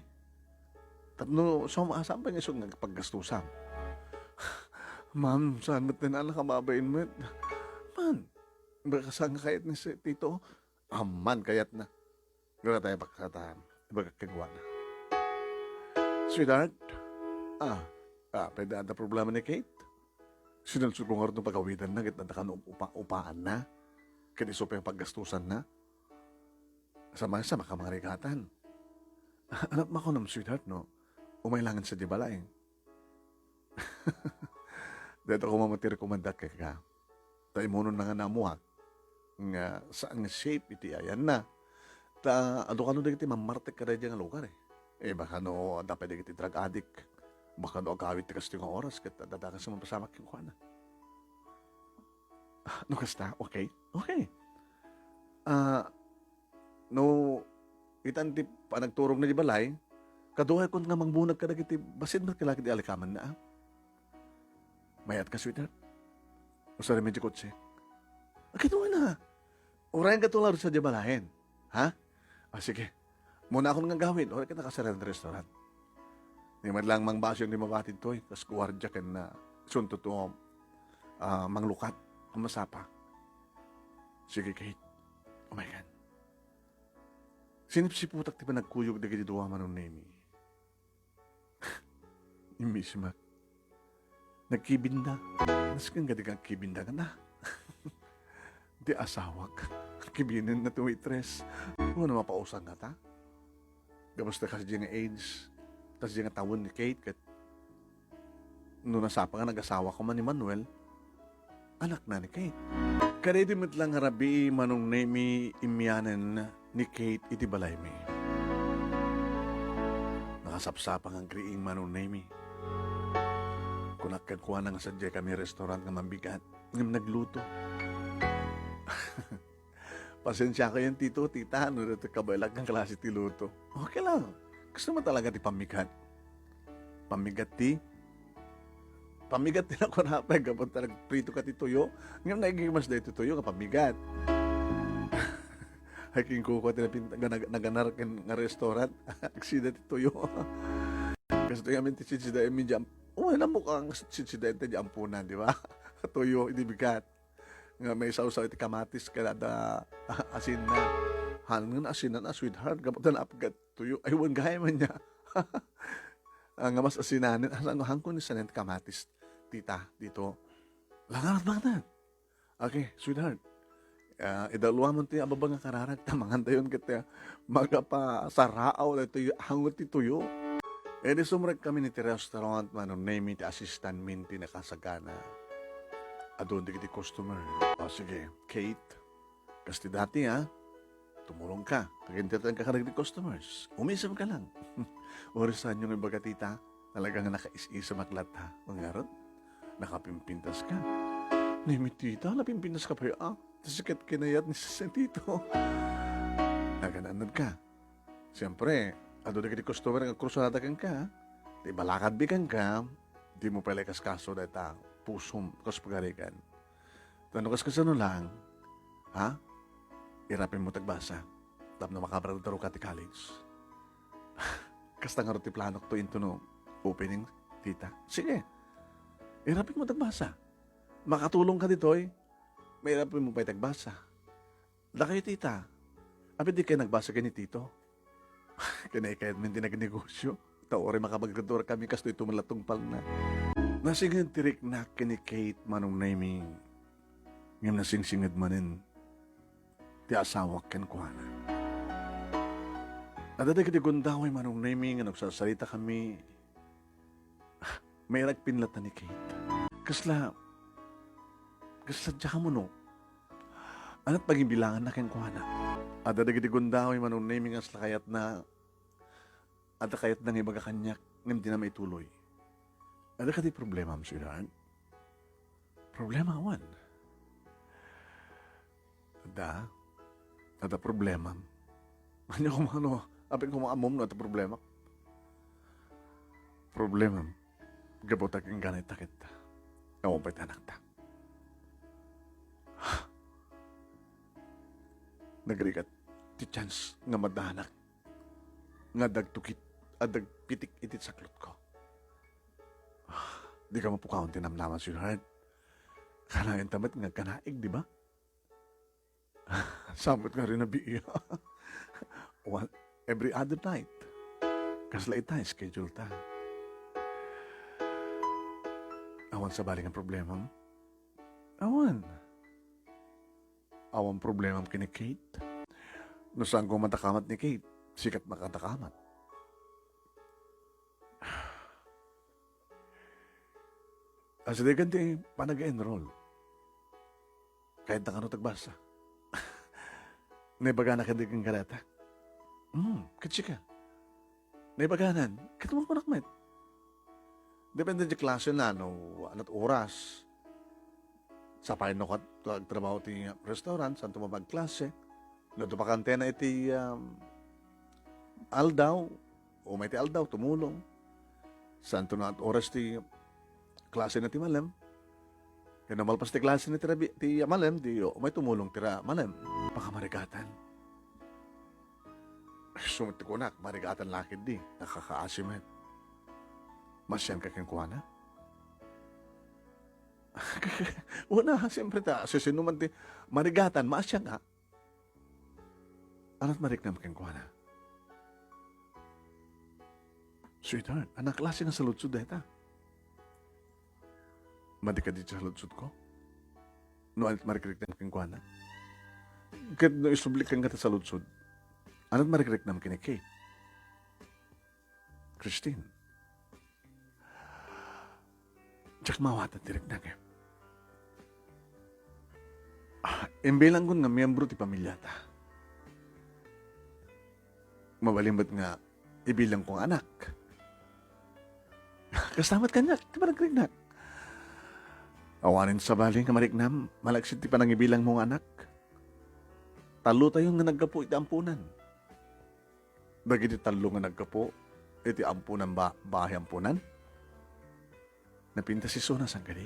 Tapno, saan pa nga isong nagpaggastusan? Ma'am, saan ba't na anak kababain mo? Man, baka saan ka kayat ni si tito? Man, kayat na. Baka tayo pagkataan. Baka kagwa na. Sweetheart, pwede ata problema ni Kate? Sinalsod ko nga rin itong pagawitan na, kitnanda upaan na. Kaniso pa yung paggastusan na. Sama-sama ka mga rigatan. Anak mo ko ng sweetheart, no? Umaylangan sa dibalaing. Dito ako mamati rekomenda kay ka. Tayo mo na nga namuhak. nga saan nga shape iti ayan na. Ta ado kano dagiti mamartek kada nga lugar eh. Baka no dapat dagiti drug addict. Baka no agawit ti kasto nga oras ket dadakan sa mapasamak yung kuana. No kasta, okay? Okay. No itan ti panagturog na di balay, kaduhay kon nga mangbunag ka dagiti basin man kalaki di alikaman na. Mayat ka sweetheart. Usa rin medyo kotse. Kaduhay na. Urayan ka tulad sa di balahin. Ha? Sige. Muna akong nga gawin. Oray ka nakasara ng restaurant. Di man lang mang basyo di mabatid to eh. Kas kuwardya ka na sunto to manglukat. Masapa. Sige, Kate. Oh my God. Sinipsiputak ti pa nagkuyog na giniduwa man ng nemi. Imisma. Nagkibinda. Nas kang gadi kang kibinda ka na. Di asawak. Kibinin na tuwitres. Ano na mapausang nga ta? Gabos na kasi nga age. Tas nga tawon ni Kate. Kat no nasapa nga nag-asawa ko man ni Manuel. Anak na ni Kate. Karedi mo't lang harabi manong nemi imyanen ni Kate iti balay mi. Nakasapsapang ang kriing manong nemi. Kunak kuha na nga sadya kami restaurant nga mambigat. Ngam nagluto. Pasensya ko yan, tito, tita. Ano na ito kabalag ng klase ti luto. Okay lang. Gusto mo talaga ti pamigat. Pamigat ti? Pamigat din ako na pag kapag talagang prito ka ti tuyo. Ngayon nagigimas na ito tuyo kapag migat. Haking kuko ti naganar nga restaurant. Aksida ti tuyo. Kasi ito yamin ti sitsida yamin dyan. Alam mo kang sitsida ito dyan ampunan, di ba? Tuyo, hindi bigat. Nga may sausaw iti kamatis kada asin na. Hangin asin na sweetheart. Kapag na apgat tuyo. Aywan gaya man niya. Nga mas asinanin. Ano hangko ni sanin kamatis. Tita, dito. Langarat. Okay, sweetheart. Idaluwa mo tiya ababa nga kararag. Tamangan tayo kita. Magapa saraaw na ito hangot ti tuyo. Di sumrek kami ni ti restaurant man. Name it assistant min ti nakasagana. Adon di kiti customer. Sige, Kate. Kasi dati tumulong ka. Pagintitan ka karag di customers. Umisam ka lang. Orisan yung ibaga tita. Talagang nakais-isa maklat ha. Mangarot. Nakapimpintas ka. Nimi tita, napimpintas ka pa yun. Sikat kinayat ni Sentito. Nagananad ka. Siyempre, adon di kiti customer nga krusada kang ka. Di balakad bikan ka. Di mo pala kaskaso dahil pusom kas pagarikan. Tanong kas kasano lang, ha? Irapin mo tagbasa. Tap na makabaradaro ka ti college. Kasta nga ti plano to into no opening, tita. Sige. Irapin mo tagbasa. Makatulong ka dito may irapin mo pa tagbasa. Lakayo tita. Abi di kayo nagbasa ka ni tito. Kinaikayad min din nagnegosyo. Taore makabagrador kami kasto ito malatong pal na. Nasingan tirik na kini Kate manong naming. Ngam nasingsingad manin. Ti asawak ken kuana. Adada kiti gundaway manong naming nga nagsasalita kami. May nagpinlatan ni Kate. Kasla dyan mo no. Anat pagimbilangan na ken kuana. Adada kiti gundaway manong naming as lakayat na. At kayat nang ibaga kanyak. Ngam di na may tuloy. Ada ka di problema, sweetheart? Problema, Juan? Ada problema. Ano kung ano, apin kung maamom no, ada problema. Problema, gabotak ang ganit takit. Ewan pa'y tanak ta. Nagrigat, ti chance nga madahanak. Nga dagtukit, dagpitik itit saklot ko. Di ka mapukawang tinamnaman, sweetheart. Kanain tamat nga kanaig, di ba? Samot nga rin na biya. Every other night. Kasla itay, schedule ta. Awan sa baling ang problema mo? Awan. Awan problema mo kini Kate. No saan ko matakamat ni Kate, sikat makatakamat. Kasi di ganti panag-enroll. Kahit na tagbasa. Naibagana ka din karata. Katsi ka. Naibaganan. Katumang ko nakmet. Depende di klase na, no, anat oras. Sa pain no kat trabaho ti restaurant, saan tumabag klase. Luto pa kante na iti aldaw, o may ti aldaw, tumulong. Saan to na at oras ti klase na ti malem. Kaya namalpas ti klase na ti malem, di o may tumulong tira malem. Pakamarigatan. Sumiti ko na, marigatan lakid di, nakakaasimen. Masyan ka kang kuha na? Una, siyempre ta, sisinuman ti, marigatan, maasyan ka. Anat mariknam kang kuha na? Sweetheart, anak klase nga sa lutsud dahita. Madi ka di sa lutsud ko? No, anat mariknam kang kuha na? Kahit no isublik kang kata sa lutsud, anat mariknam kini Kate? Christine. Tsak mawatan direk na kayo. Imbilang ko nga miyembro ti pamilya ta. Mabalimbat nga ibilang kong anak. Kastamat kanya, di ba nagrinak? Awanin sa bali nga mariknam, malaksit ti panang ibilang mong anak. Talo tayo nga nagkapo iti ampunan. Bagi ti talo nga nagkapo, iti ampunan bahay ampunan. Napinta si Sona sang gali.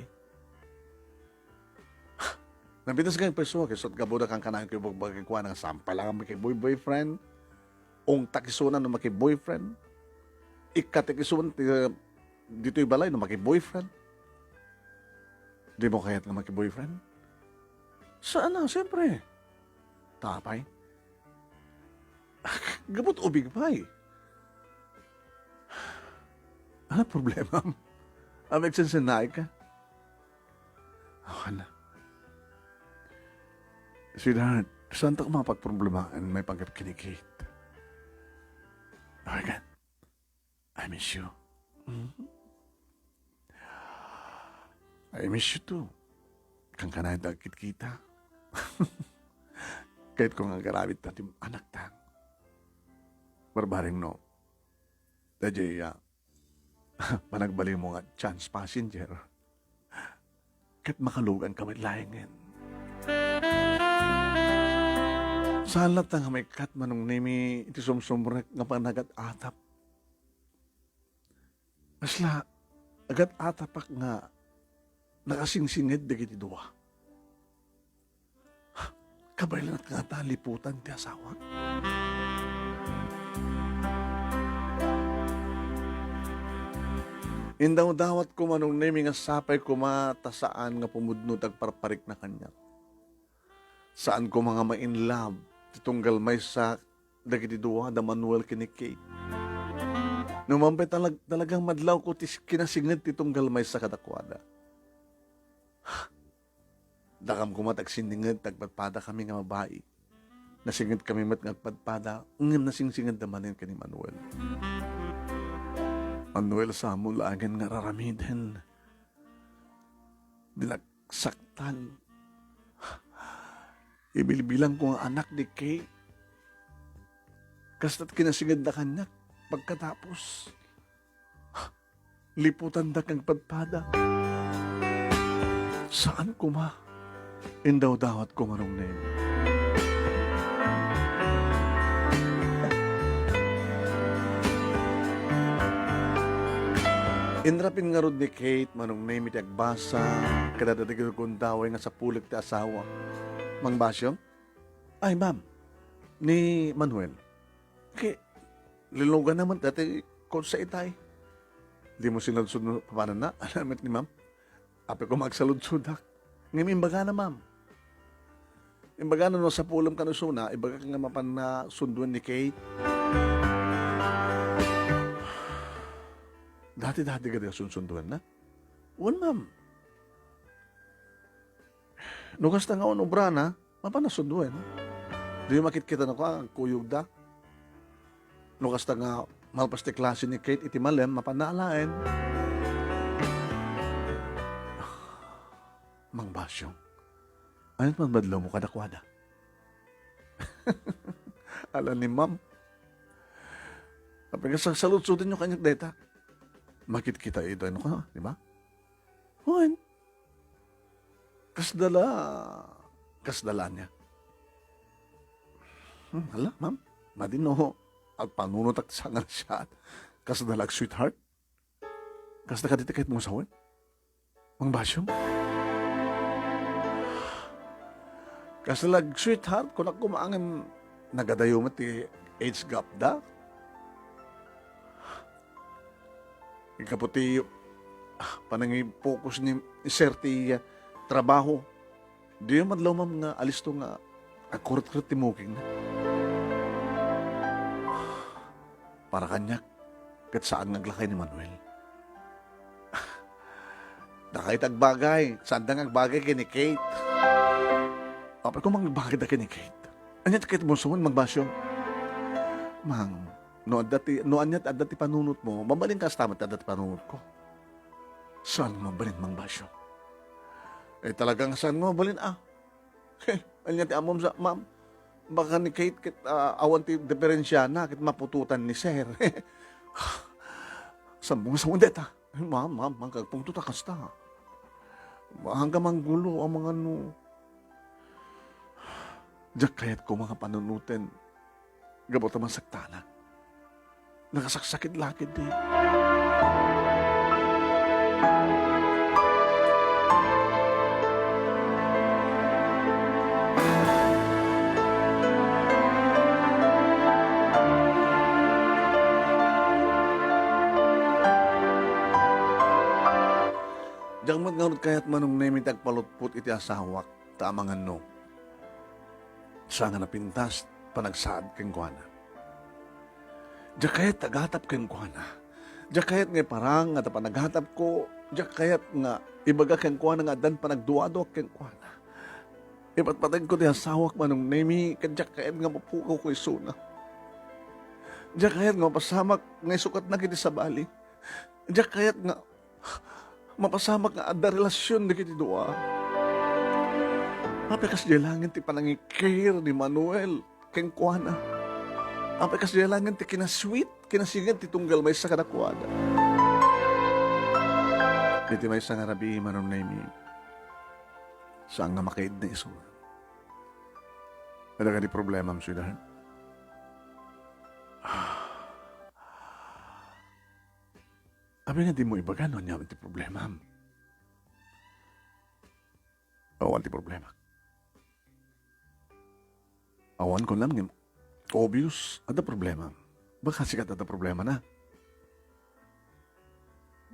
Napinta sa kanyang perso, kisot gabuda kang kanahin kayo bagay kuha ng sampala kang boyfriend. Ong takisona na boyfriend. Ikatikisona dito'y balay na boyfriend. Di mo kaya't nga boyfriend? Saan na? Siyempre. Tapay. Gabot ubig pa eh. Ano problema? Amig sansanay ka? Okay na. Sweetheart, saan ka mapagproblemahan may panggap kinikit? Okay ka? I miss you. I miss you too. Kang kanay dagkit kita. Kahit kung ang karabit natin anak ta. Barbaring no. Dajay, panagbali mo nga chance passenger. Kahit makalugan ka may layangin. Salat nga may kat manong nimi iti sumsumrek nga panagat atap. Asla, agat atapak nga nakasingsingid dagiti duwa. Kabay lang nga taliputan ti asawa. Indaw dawat ko manong nemi nga sapay ko matasaan nga pumudno tagparparik na kanya. Saan ko mga ma-in love, titunggal may sa dagiti duwa da Manuel kinikay. Numampay talagang madlaw ko kinasingid titunggal may sa kadakwada. Dakam ko matagsindingid, tagpadpada kami nga mabai. Nasingid kami matagpadpada, ngam nasingsingid naman ka ni Manuel. Manuel sa mulagan nga raramidin. Dinagsaktan. Ibilbilang ko ang anak ni Kay. Kasta't kinasingid na kanya. Pagkatapos, liputan na kang padpada. Saan ko ma? Indaw dawat ko manong name. Inrapin nga rod ni Kate, manong name iti agbasa, kadadadigil kong daway nga sa pulik ti asawa. Mang Basyo? Ay, ma'am, ni Manuel. Okay, lilugan naman dati ko sa itay. Di mo sinaludsud na paano na, alamat ni ma'am. Ape ko magsaludsudak. Ngayon, imbaga na, ma'am. Imbaga na no, sa pulam ka no suna, ibaga ka nga mapan na sunduan ni Kate. Dati-dati ka din sunsunduan na? Wan, ma'am. Nukas na nga obra na, mapan na sunduan. Di makit kita na ko, ang kuyog da. Nukas na nga, malpas ti klase ni Kate, iti malem, mapan na alain. Mang Basyong, anit man badlaw mo kadakwada? Alam ni ma'am. Kapag salut-sutin yung kanyang data, makit kita ito, ano ka, di ba? Huwag. Kasdala niya. Hala, ma'am, madino, at panunutak sa nga siya, kasdalag sweetheart, kasda ka dito kahit mong sawan, mang basyong. Kasdalag sweetheart, kung ako maangin nagadayo mo ti age gap da, ikaputi panangi focus ni sir ti trabaho. Di yung madlaw ma'am nga alis to nga akurat-kurat ti muking na. Para kanyak, kat saan naglakay ni Manuel. Nakait agbagay, saan da agbagay kini Kate. Kapag kung magbagay da kini Kate, anyat Kate mo suman magbasyo. Mang, no anyat at dati panunot mo, mabalin ka sa tamat at dati panunot ko. Saan mabalin mang basyo? Talagang saan mo mabalin anyat amom sa, ma'am, baka ni Kate kit awan ti diferensya na kit mapututan ni sir. Sambong sa undeta. Ma'am, kagpungto ta kasta. Hanggang manggulo ang mga no. Diyak kayat ko mga panunutin. Gabot naman saktana. Nakasaksakit lakid di. Diyak magnganod kaya't manong namitag palutput iti asawak, tamangan no. Sa nga napintas, panagsaad keng kuana. Diyak kaya't tagatap keng kuana. Diyak kaya't nga parang nga panaghatap ko, diyak kaya't nga ibaga keng kuana nga dan panagduado keng kuana. Iba't patag ko ti asawak manong nami, kadyak kaya't nga mapukaw ko isuna. Diyak kaya't nga mapasamak nga isukat na kiti sa bali. Diyak kaya't nga mapasamak nga ada relasyon na kiti doa. Apekas dilangin ti panangikir ni Manuel keng kuana. Apekas dilangin ti kinasweet, kinasigan ti tunggal may sa kanakuana. Iti may sa nga rabi manon na imi. Saan nga makaid na iso. Ada ka di problema, sweetheart? Abi nga di mo ibaga no niya ti problema. Awan ti problema. Awan ko lang ni obvious ada problema. Baka sikat ada problema na.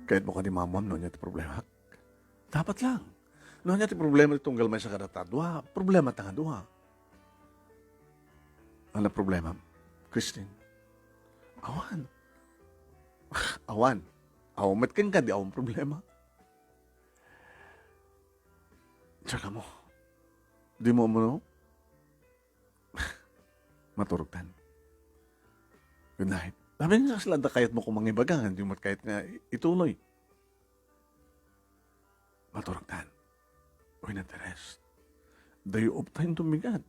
Kahit mo ka ni mamam no niya ti problema. Dapat lang. No niya ti problema ti tunggal may sa kadatadwa. Problema tanga duha. Ano problema? Christine. Awan. Awan. Awamat kan ka, di awang problema. Tsaka mo, di mo no? Maturugtan. Good night. Sabi nga sila, kayat mo kumangibagan, di mo kahit nga ituloy. Maturugtan. Uy, na the rest. Day of time tumigat.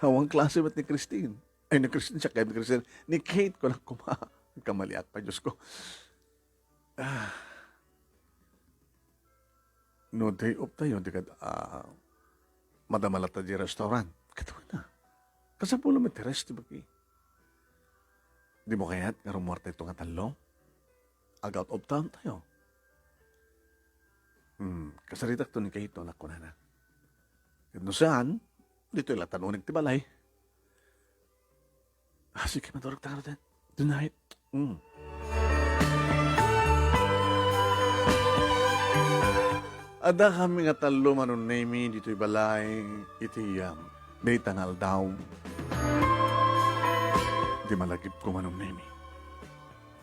Awang klase ba't ni Christine? Ay, ni Christine siya, kahit ni Christine. Ni Kate ko lang kamaliat pa, Diyos ko. No day off tayo, di ka, madamalata di restaurant. Katawa na. Kasapulo may teres, di ba ki? Di mo kaya't, nga rumorta ito nga talo? Out of town tayo. Kasaritak to ni Kate, anak ko na. No saan, dito yung latanunig ti balay. Sige, maturag tayo natin. Tonight. Ada kami nga talo manon nami dito'y balay iti day tangal daw. Di malagip ko manon nami.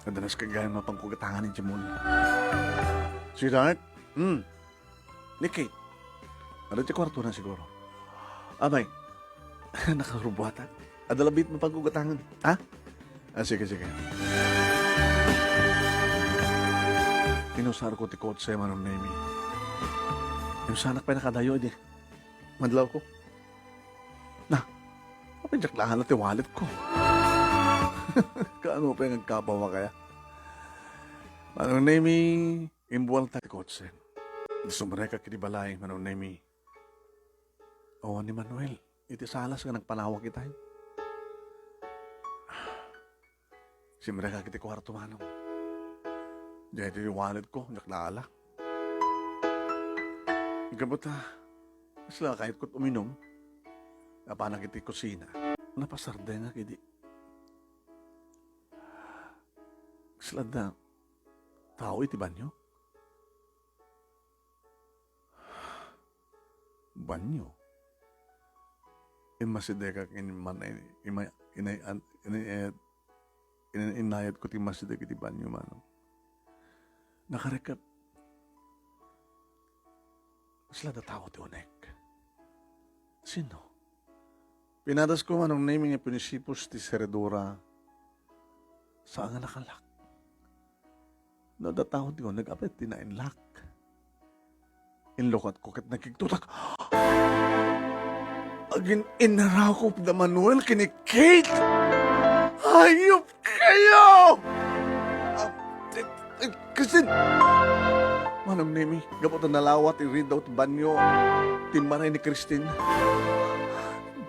Adanas kagayang mapangkugatangan ni Jamul. Sweetheart? Ni Kate. Ada ti kwarto na siguro. Abay, nakarubuhatan. Adalabit mapangkugatangan. Ha? Sige. Inusar ko ti coach sa'yo manon nami. Yung sanak pa nakadayo, di. Madlaw ko. Na, Pinjak lahan natin wallet ko. Kaano pa yung nagkabawa kaya? Manong Nemi, imbuwal tayo kotsen. Sumere ka kinibalay, Manong Nemi. O ni Manuel, iti salas nga nagpanawag kita. Simere ka kiti kwarto, Manong. Diyan ito yung wallet ko, naklala. Ikabot ha, sila kahit ko't uminom, napanag iti kusina, napasarde nga kiti. Sila na, tao iti banyo? Banyo? Imasideka kiniman inayad ko ti masideka iti banyo, Manong. Nakarekap. Sila na tao ti unek. Sino? Pinadas ko Manong naming nga pinisipos ti seredora sa nga nakalak. No, da tao ti unek apet ti nainlak. Inlokat ko kat nakiktutak. Agin inarakop na Manuel kini Kate! Hayop kayo! Kristin! Manong Nemi, gapot na nalawat, i-read out banyo, timbanay ni Kristin.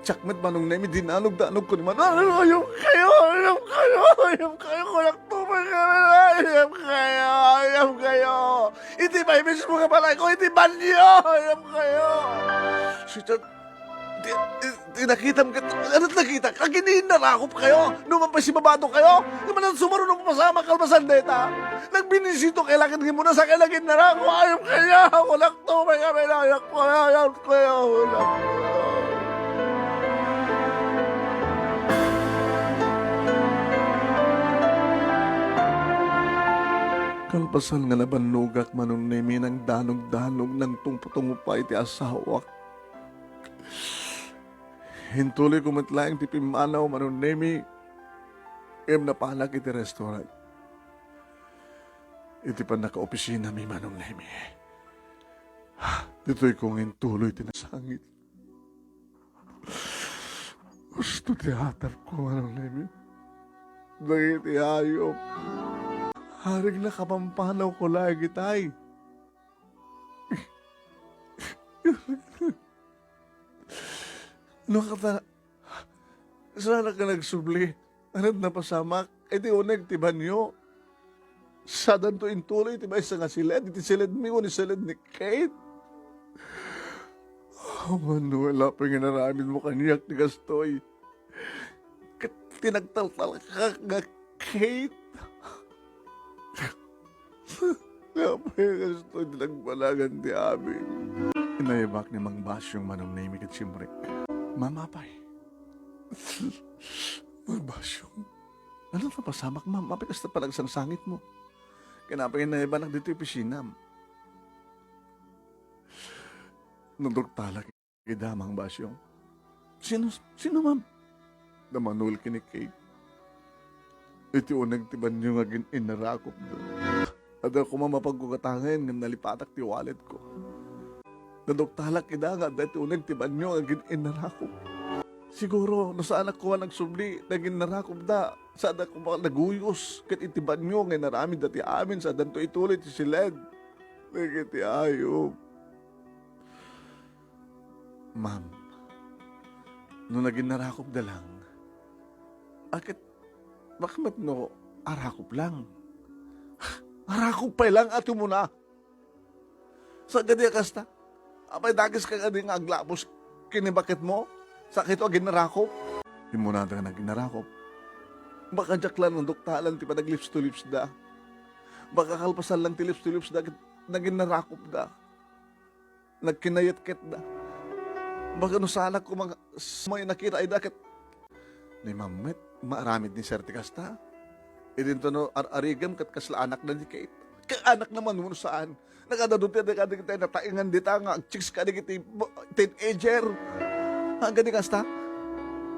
Tsakmet Manong Nemi, dinanog-danog ko ni Manuel. Hayop kayo! Hayop kayo! Hayop kayo! Kulak tumay kami! Hayop kayo! Hayop kayo! Iti ba mismo ka pala ko? Iti banyo! Hayop kayo! Sita, di nakita mo ka, ano't nakita? Kaginiin na rakop kayo, numang si babado kayo, naman ang sumarunong pasama kalbasan deta. Nagbinisito, kailangan mo na sa kailangan na rako, ayop kaya, walang to, may kami na, ayop kaya, walang kalpasan nga nabanugak Manong Nemi ng danog-danog ng tungputong upay ti asawak. Hintuloy ko matlaing ti pimanaw Manong Nemi, na panak iti restaurant. Iti pa naka-opisina mi Manong Nemi. Dito'y kong hintuloy tinasangit. Gusto ti hatap ko Manong Nemi. Dagiti hayop. Harig na kapampanaw ko lagi tay. Ano kata, sana ka nagsubli, anad na pasamak, iti uneg ti banyo. Sadan to intuloy, ti ba isa nga silid, iti silid mi ni silid ni Kate. Oh, Manuel, pa nga naramin mo kanyak ni Gastoy. Tinagtaltal ka nga Kate. Kaya pa nga Gastoy, dinagpalagan ti amin. Inayabak ni Mang Basyong Manong Nemi kat Simrik. Mamapay. Magbasyong. Ano na pasamak, ma'am? Mapikas na palang sangit mo. Kinapay na iba na dito yung pisinam. Nundok talak idamang basyong. Sino, ma'am? Namanul kini Kate. Iti unang tiban nyo nga inarakop doon. At ako mamapagkukatangan ng nalipatak ti wallet ko. Nadoktalak ida nga dahil unang tiban nyo agin inarakop. Siguro, nasaan ako nagsubli, naging narakop da. Saan ako naguyos, kat itiban nyo ngay narami dati amin, sa danto ituloy ti siled. Nagiti ayop. Ma'am, nung naging narakop da lang, bakit no, arakop lang? Arakop pa lang ato mo na. Sa gadi kasta, apay dagis ka gadi nga aglapos kinibakit mo, sakit o ginarakop. Di mo na nga naginarakop. Baka jak lang ng doktalan, ti pa nag-lips to lips da. Baka kalpasan lang ti lips to lips da, naginarakop da. Nagkinayat-ket da. Baka no sana ko may nakita ay dakit. Ni mamet, maaramid ni Sir Tikasta. Idinto no, arigam kat kasla anak na di Kate. Kaanak naman mo saan. Nakadadutin na kita nataingan dita nga, chicks ka digiti teenager. Hanggang di kasta.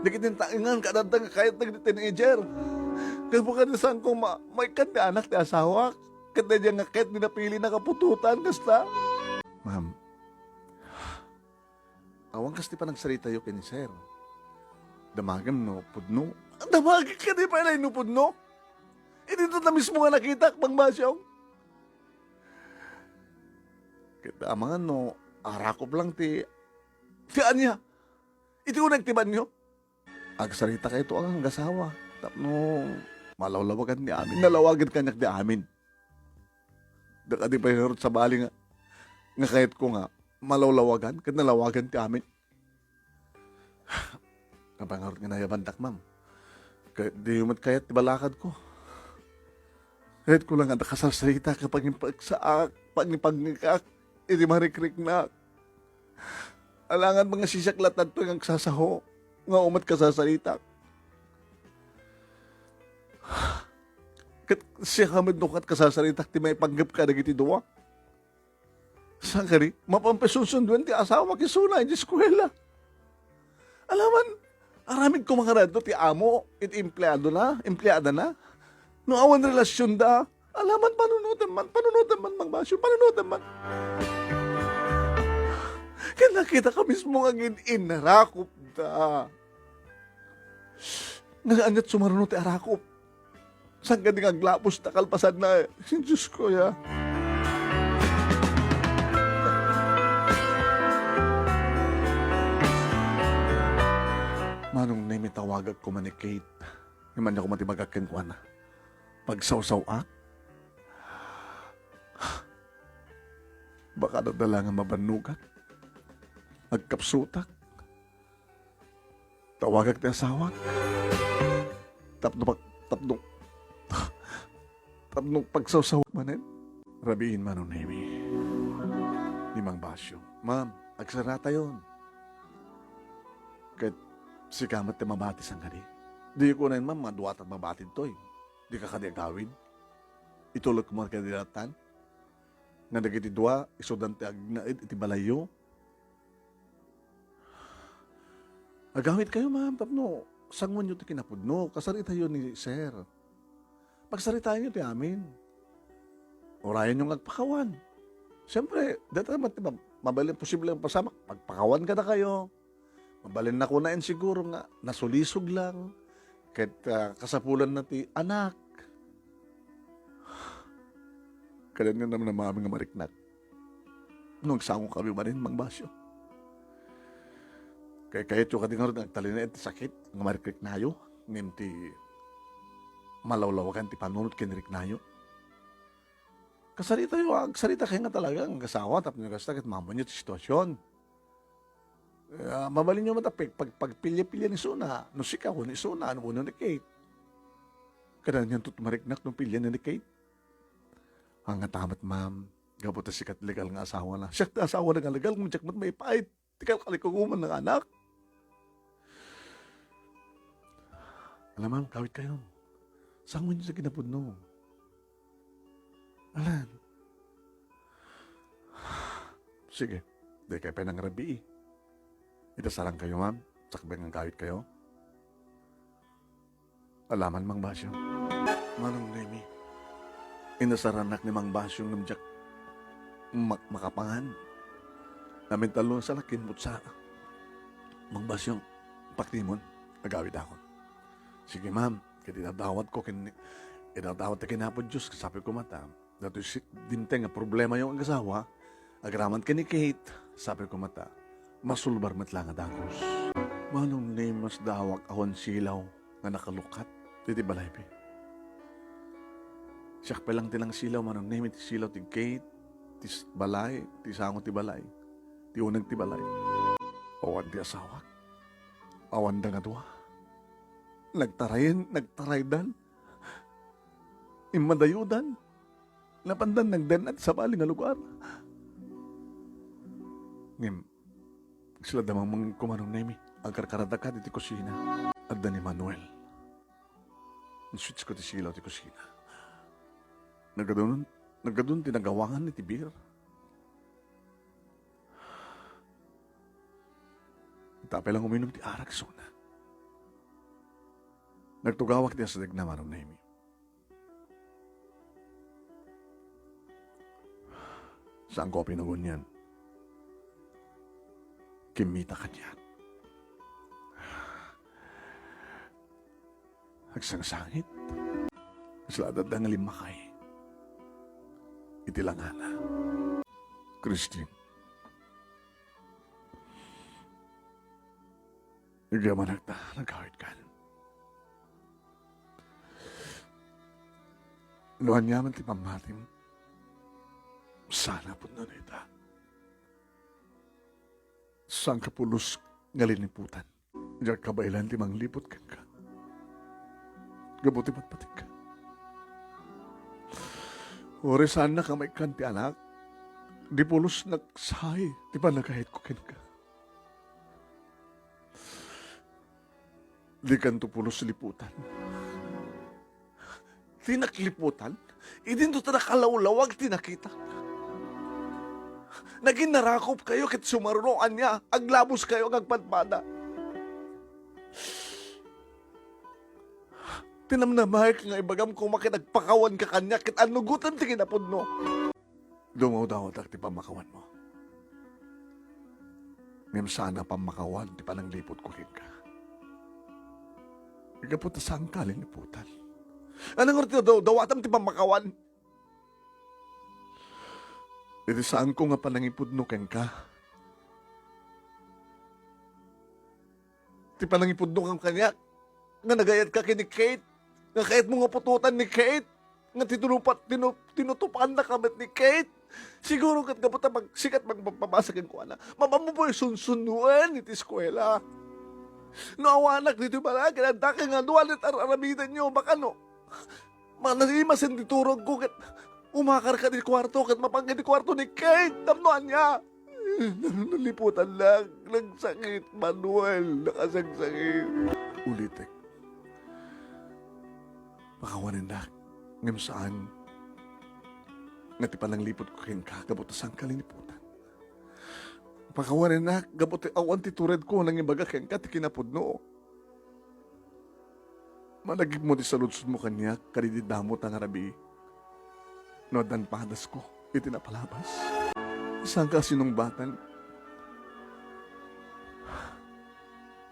Dikitin taingan kadadang kahit nag-teenager. Kaya bukan saan kung may kat na anak ni asawa. Kat na dyan nga kahit ninapili na kapututan kasta. Ma'am, awang kasti pa nagsalita yung kini Sir. Damagam no, pudno. Damagam ka di pa no, pudno. Dito na mismo nga nakita, Mang Basyong. Kita mga no, arakop lang ti anya. Iti unang tiban nyo. Agsarita kayo ito ang gasawa. Tapno, malawlawagan ni amin. Nalawagan kanyak di amin. Daka di pa hinarot sa bali nga. Nga kahit ko nga, malawlawagan, kat nalawagan ti amin. Kapangarot nga nayabantak, ma'am. Kahit di umat kayat ti balakad ko. Kahit ko lang ang nakasasarita kapag pagsaak, pagngipagngikak, iti marikrik na. Alangan mga sisaklatan to yung sasaho, nga umat kasasarita. Kat siya kamad no kat kasasarita, ti may panggap ka na giti duwa. Saan ka rin? Mapampesusunduan ti asawa kisuna, di eskwela. Alaman, aramid ko mga rado, ti amo, iti empleyada na. No awan relasyon da, alaman panunutan man, Mang Basyo, panunutan man. Kaya nakita ka mismo nga inarakop da. Nagaanyat sumarunod ti arakop. Saan ka di nga glapos na kalpasan na, Diyos ko ya. Manong na imitawagag communicate. Iman niya ko matibagakin ko na. Pagsawsaw-ak. Baka nadalangan mabanugat. Agkapsutak. Tawagag ti asawak. Tapno pagsawsaw manin. Rabiin man ang nemi. Ni Mang Basyo. Ma'am, agsarata yun. Kahit si kamat ti mabatis ang gani. Di ko na yun, ma'am, maduwat at mabatid to eh. Di ka kadi agawin. Itulog ko mga kanilatan. Nga nagiti dua, isudan ti agnaid, iti balayo. Agawit kayo, ma'am, tapno. Sangwan nyo ti kinapudno. Kasarita yun ni sir. Pagsaritaan nyo ti amin. Orayan nyo agpakawan. Siyempre, dito naman, mabalin posible ang pasamak. Pagpakawan ka na kayo. Mabalin na ko na yan siguro nga. Nasulisog lang. Kahit kasapulan na ti anak. Kaya nga naman na maming nga mariknak. Nung sango kami ba rin, Mang Basyo. Kaya kahit yung katingarod nagtalina iti sakit, nga marikrik nayo. Ngayon ti malawlawakan ti panunod kinirik nayo. Kasarita yung, sarita kayo nga talaga, ang gasawa, tapos yung gastakit, mamon nyo ti sitwasyon. Mabalin nyo matapik, pagpilya-pilya ni Suna, no sika ko ni Suna, ano ni Kate. Kaya niyan tutumariknak nung pilya ni Kate. Ang tamat, ma'am, gabot na sikat legal nga asawa na. Siya na asawa na nga legal, kung tiyakmat may pait, tikal kalikuguman ng anak. Alam, ma'am, kawit kayo. Saan mo nyo sa kinapudno? Alan. Sige, di kayo pa nang rabi eh. Itasarang kayo, ma'am. Sakbeng ang kawit kayo. Alaman, Mang Basyo. Manong Nemi, inasaranak ni Mang Basyo ng jak makapangan. Namin talon sa lakin mutsa. Mang Basyo, paktimon, nagawid ako. Sige, ma'am, kinadawat ko, kinadawat na kinapod Diyos, sabi ko mata. Dato dinte nga problema yung asawa, agraman ka ni Kate, sabi ko mata. Masulbar matlang adagos. Manong ni mas dawak ahon silaw nga nakalukat. Titi balay pi. Siyak pa lang tilang silaw, manong ni ti silaw ti Kate, ti balay, ti sango ti balay, ti unag ti balay. Awan ti asawak. Awan da nga duwa. Nagtaraydan. Imadayudan. Napandan nagdan at sa bali nga lugar. Ngim, sila damang mga kumanong nemi, ang karkaradaka di kusina, at da ni Manuel. Naswitch ko ti silaw ti kusina. Naggadun tinagawangan ni Tibir. Tapay lang uminom ti arak suna. Nagtugawak niya sa dagna manong nemi. Saan ko pinagun yan? Kimita ka niyan. agsangsangit, isladad ang limakay. Itilangana. Christine, nagyaman nagkawit ka. Luhan yaman ti pamatim, sana po na nita. Sang kapulos nga liniputan, diyak kabailan ti manglipot kan ka. Gabuti patpatik ka. Oresan na kamay kan ti anak, di pulos nagsahay, di pa nagkahit ko kin ka. Di kan to pulos liputan. Tinakliputan, idin to nakalawlawag tinakita. Naging narakop kayo kit sumarunoan niya, aglabos kayo agpadpada. Tinamnamay ka nga ibagam kung makinagpakawan ka kanya, kit anugutan ti kinapod no. Dumaw daw ti pamakawan mo. Ngem sana pamakawan, ti pananglipot ko ka. Igapot na saan ka liniputan. Anong orti dawatam ti pamakawan? Iti saan ko nga panangipod no ken ka. Ti panangipod no kang kanya, nga nagayad ka kini Kate, nga kahit mo nga pututan ni Kate, nga tinutupan na kamit ni Kate. Siguro kat kapot na sikat magpapabasagin ko na, mamamu po yung sunsunuan iti eskwela. No, awanak dito pala, kinanda ka nga duwalit aramidan nyo, baka no, manasimasin diturog ko, kat umakar ka di kwarto, kat mapangkin di kwarto ni Kate, tamnoan niya. Naliputan lang, nagsakit, Manuel, nakasagsakit. Ulitek, pakawanin na, ngam saan, nga ti pananglipot ko kin kagabutasang kaliniputan. Pakawanin na, gabuti awan ti tured ko nang ibaga ken ka ti kinapudno. Managip mo di saludsod mo kanya, karididamo tang arabi. No dan padas ko, iti napalabas. Isang ka sinungbatan.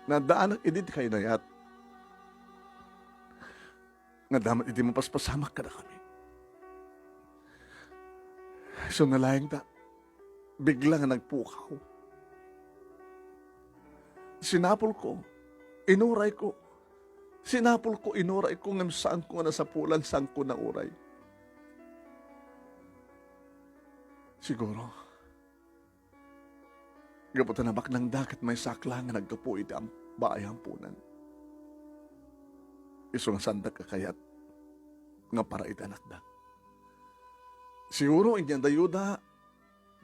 Nadaan ang edit kayo na yat. Nga damat iti mapaspasamak ka na kami. So nalayang ta, bigla nga nagpukaw. Sinapol ko, inuray ko. Sinapol ko, inuray ko, ngam saan ko nga nasapulan, saan ko na uray. Siguro, gaputan na bak ng dakat may sakla nga nagkapo iti ang baay hampunan. Iso nga sandak kakayat, nga para iti anak da. Siguro, hindi ang dayuda,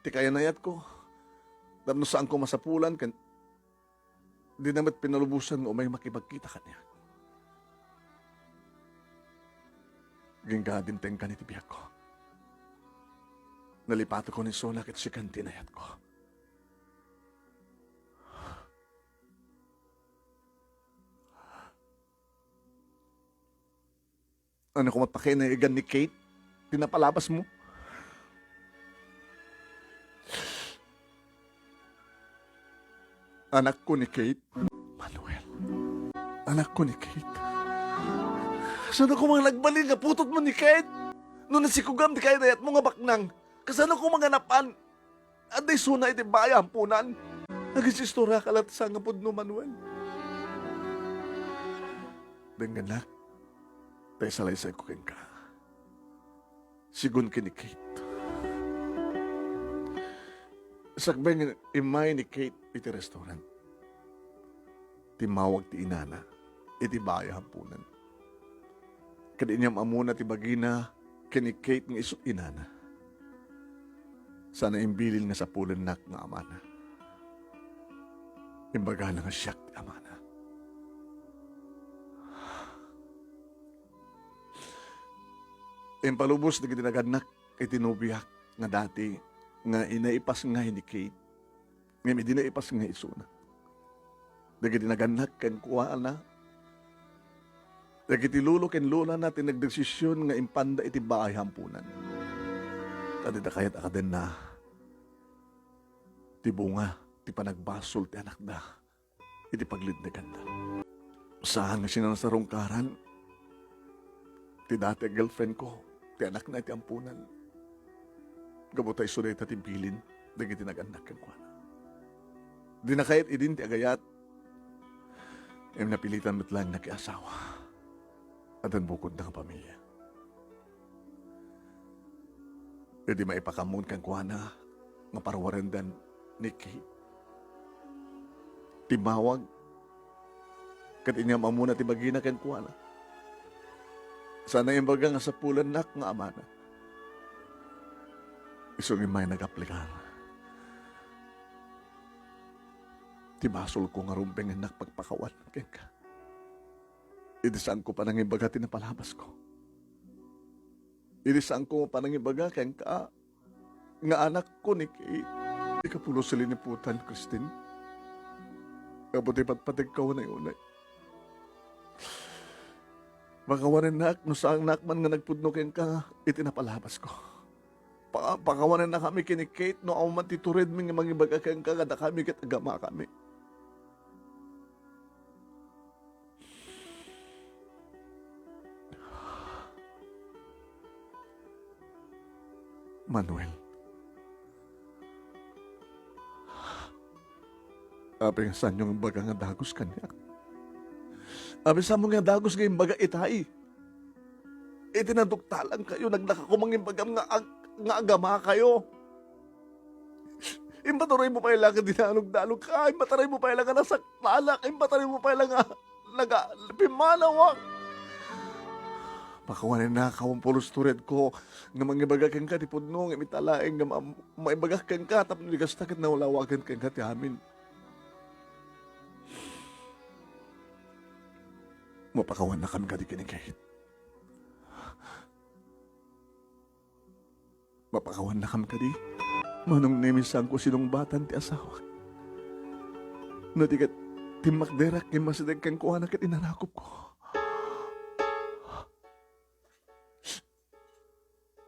ti kaya nayat ko, tapno saan ko masapulan, kan, di namat pinalubusan o may makipagkita kanya. Ginggadinteng ka ni tibiyag ko. Nalipato ko ni Sonak at sikan tinayat ko. Ano kung matpakinaigan ni Kate, pinapalabas mo? Anak ko ni Kate. Manuel. Anak ko ni Kate. Saan ako mga nagbalin nga putot mo ni Kate? Noon nasikugam di kayo dayat mo nga baknang. Kasano ko mga napan? Aday suna iti baya hampunan. Nagisistorya ka lang sa ngapod no, Manuel. Dengan na, tayo salaysay ko ken ka. Sigun kini Kate. Sakbay nga imay ni Kate iti restaurant. Timawag ti inana, iti baya hampunan. Kadi niyam amuna ti bagina, kini Kate nga iso inana. Sana imbilin nga sa pulan nak nga amana. Imbaga na nga siyak ti amana. Impalubos na gitinaganak itinubiyak nga dati nga inaipas nga ni Kate. Nga dinaipas nga isuna. Dagi dinaganak ken kuwaan na. Dagi tilulo ken lula na tinagdesisyon nga impanda iti baay hampunan. Tadi da kayat akaden na. Ti bunga, ti panagbasol ti anak da. Iti paglid na ganda. Saan nga sinang sarungkaran, Ti dati girlfriend ko, ti anak na iti ampunan. Gabutay sunay ta ti bilin, dagiti nag-anak kan kwa. Di na kahit idin ti agayat, napilitan mo't lang nakiasawa. At ang bukod ng pamilya. Di maipakamon kang kwa na, nga parwarendan ni Kate. Timawag, kat inyam amuna ti bagina kan kwa na. Sana yung baga nga sa pulan nak nga amana. Isong imay nag-aplikar. Ti basol ko nga rumpeng anak pagpakawan ken ka. Idisaan ko pa nang ibaga tinapalabas ko. Idisaan ko pa nang ibaga ken ka nga anak ko ni Kate. Di ka pulo sila ni putan, Christine. Kabuti patpatig ka na yun ay. Pakawanan nak, no saan nakman nga nagpudno ken ka, itinapalabas ko. Pakawanan na kami kini Kate, no ako man titurid mi nga mangibaga ken ka, kada kami ket agama kami. Manuel. Abi nga saan yung baga nga dagos kanya? Abi sa mo nga dagos nga yung baga itay. Itinaduktalan kayo, nagnakakumang yung bagam nga agama kayo. Imbataray mo pa ilang nga dinalog-dalog ka, imbataray mo pa ilang nga nasaktalak, imbataray mo pa ilang nga pimanawak. Pakawanin na kawang tured ko, nga mangibagakan ka, tipod no, nga mitalaeng, nga maibagakan ka, tapos nigastakit na ulawagan ka nga ti amin. Mapakawan na kami kadi kinikahit. Mapakawan na kami kadi. Manong nemisan ko sinong batan ti asawa. No tikat timakderak yung masidag kang kuha na kat inarakop ko.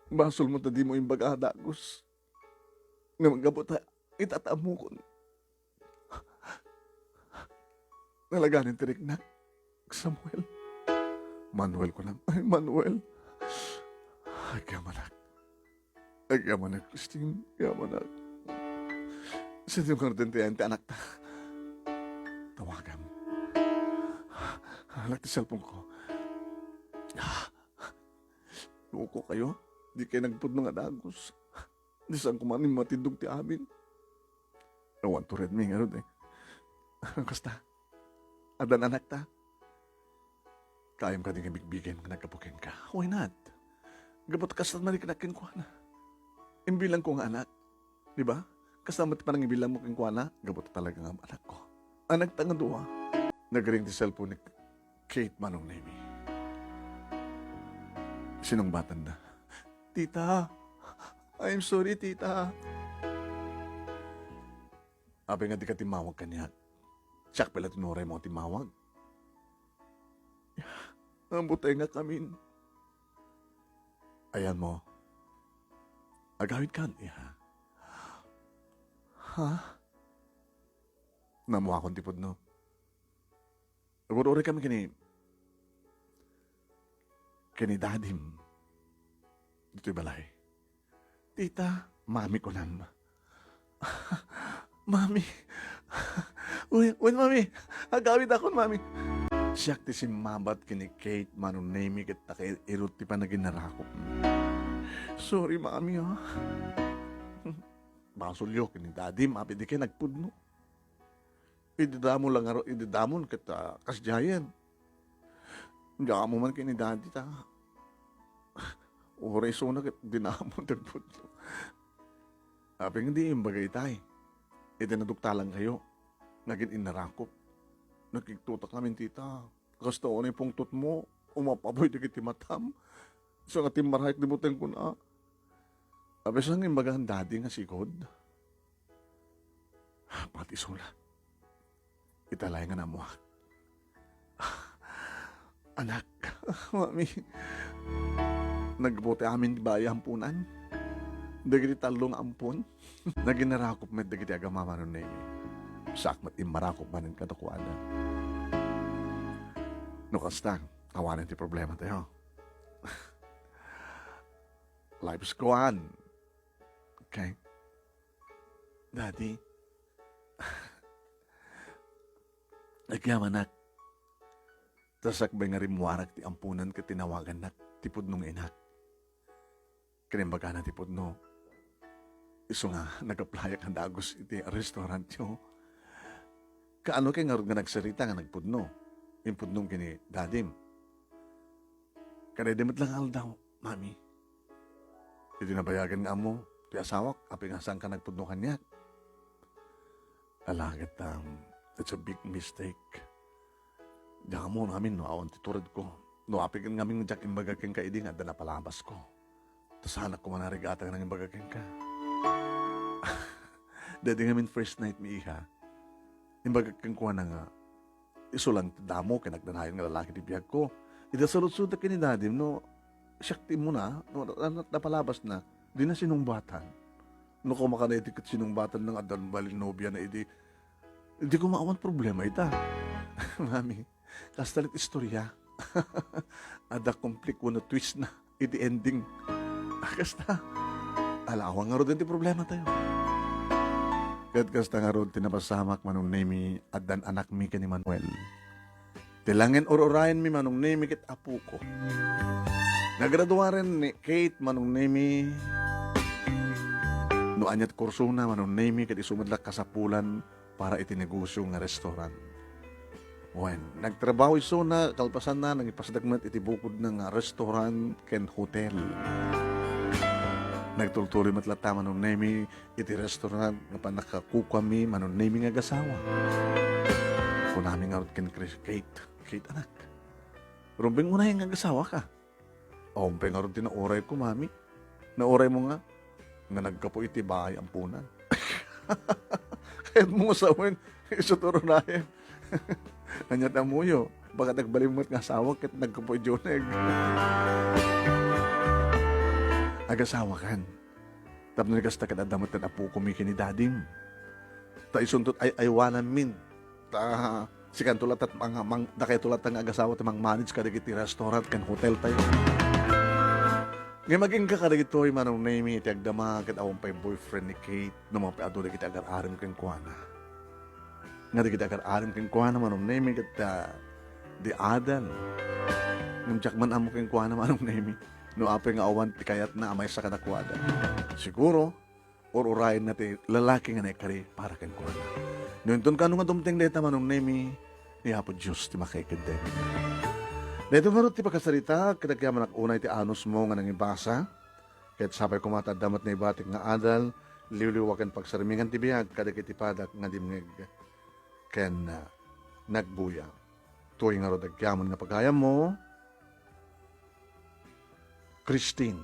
Basol mo tadi mo yung bagadagos. Nga magabot ha, itatamu ko. Nalaganin tirik na. Samuel. Manuel ko lang. Ay, Manuel. Ay, kamanak. Ay, kamanak, Christine. Kamanak. Sa tiyong kartentiyan, ti anak ta. Tawagan. Halak ti cellphone ko. Luko kayo. Di kayo nagpudno nga dagos. Di saan kumanin matindog ti amin. Awan to red me, nga rin eh. Kasta. Adan anak ta. Kayam ka din ibigbigan nga nagkapukin ka. Why not? Gabot kasat manikinakin ko na. Imbilang ko nga anak. Di ba? Kasama ti parang imbilang mo kin ko na, gabot talaga nga anak ko. Anak tanga doa. Nagring ti cellphone ni Kate Manong Nemi. Sinong batan na? Tita, I'm sorry, tita. Abi nga di ka timawag kanya. Siyak pala tinuray mo timawag. Ang butay nga kami. Ayan mo. Agawid ka niya. Ha? Namuha akong tipod, no? Nagururi kami kini dadim. Dito'y balay. Tita, mami ko lang. Mami. Uy, mami. Agawid ako, mami. Siyak ti si mabat kini Kate Manong Nemi kita kay irot ti pa naginarakop. Sorry, mami, ha? Basulyo kini daddy, mapi di kayo nagpudno. Ididamon lang aro, ididamon kita kasjayan. Hindi mo man kini daddy, ta. Oray so na dinamon nagpudno. Aping hindi yung bagay tay. Itinadukta lang kayo. Naging inarakop. Nagkiktutak namin, tita. Kasta o na yung pungtot mo, umapaboy di kiti matam. So nga timarahit di buteng ko na. Abes lang yung bagang daddy nga sikod. Pati sula. Italay nga na mo. Anak, mami. Nagbuti amin di baya ampunan. Dagiti talong ampun. Naginarakop met dagiti agamaman nun eh. Sakmat imarakop manin katakuana. No kasta, tawanan ti problema tayo. Life's go on. Okay? Daddy, nagyaman nak. Tasak ba nga rimwarak ti ampunan ka tinawagan nak, tipod nung inak. Kanimbaga na tipod no. Iso nga, nag-apply ang dagos iti restaurant yo. Kaano kay nga nga nagsarita nga nagpudno. Impudnong kini dadim. Kanay-dimit lang aldaw, mami. Iti nabayagan nga mo, ti asawak, api nga saan ka nagpudno kanya. Alagat that's a big mistake. Diyan mo namin, no, awan titurad ko. No, api nga namin jakin bagagin ka, idi nga, da napalabas ko. Tapos anak ko manarigata nga nanging bagagin ka. Dadi nga min first night mi iha. Yung bagagin ko na nga, iso lang damo, kinagdanayan nga lalaki di biyag ko. Ida salud-sud na kinidadim, no, syakti mo na, no, napalabas na, di na sinumbatan. No, kung makanaitikot sinumbatan ng adan balin nobya na idi ko maawan problema ita. Mami, kastalit istorya. Ada komplik na twist na, iti ending. Kasta, alawang nga ro din ti problema tayo. Kat kasta nga ro tinapasamak manong nemi adan anak mi ka ni Manuel. Tilangin orayan mi manong nemi kit apu ko. Nagraduaren ni Kate manong nemi. No anyat kurso na manong nemi kit isumadlak kasapulan para itinegosyo nga restaurant. When nagtrabaho iso na kalpasan na nang ipasdagmat iti bukod ng restaurant ken hotel. Nagtultuloy matlata manong nemi iti restaurant nga panakakuka mi manong nemi nga gasawa. Kunami nga ken Kate anak. Rumbing mo na yung nga gasawa ka. Ompe nga rin tinauray ko, mami. Nauray mo nga nagkapo iti bahay ampunan. Kahit mo sa uwin, isuturo na yan. Kanyat ang muyo, baka nagbalimot nga asawa kahit nagkapo ijoneg. Agasawa kan. Tapos nagkasta ka na damot na apo kumikin ni dadim. Ta isuntot ay aywanan min. Ta sikan tulat at mga dakay tulat ang agasawa at mga manage ka iti restaurant kan hotel tayo. Ngayon maging kakarigitoy manong name iti agdama kat awang pa'y boyfriend ni Kate no mga paado na kita agar-arim kang kuwana. Nga di kita agar-arim kang kuwana manong name kat di adal. Nung tiyakman amo kang kuwana manong name no apay nga awan ti kayat na amay sa kanakwada. Siguro, or urayin na ti lalaki nga naikari para kang kuwana. Noon ka nung nga dumting deta manong name niyapo Diyos ti makaikadem. Dito nga rin ti pagkasarita, kinagyaman unay ti anos mo nga nangibasa, kahit sabay kumatadamat na ibatik nga adal, liwliwakan pagsarimingan ti biyag, kadagiti padak nga dimnig, ken nagbuya. Tuwing nga rin agyaman nga pagkaya mo, Christine.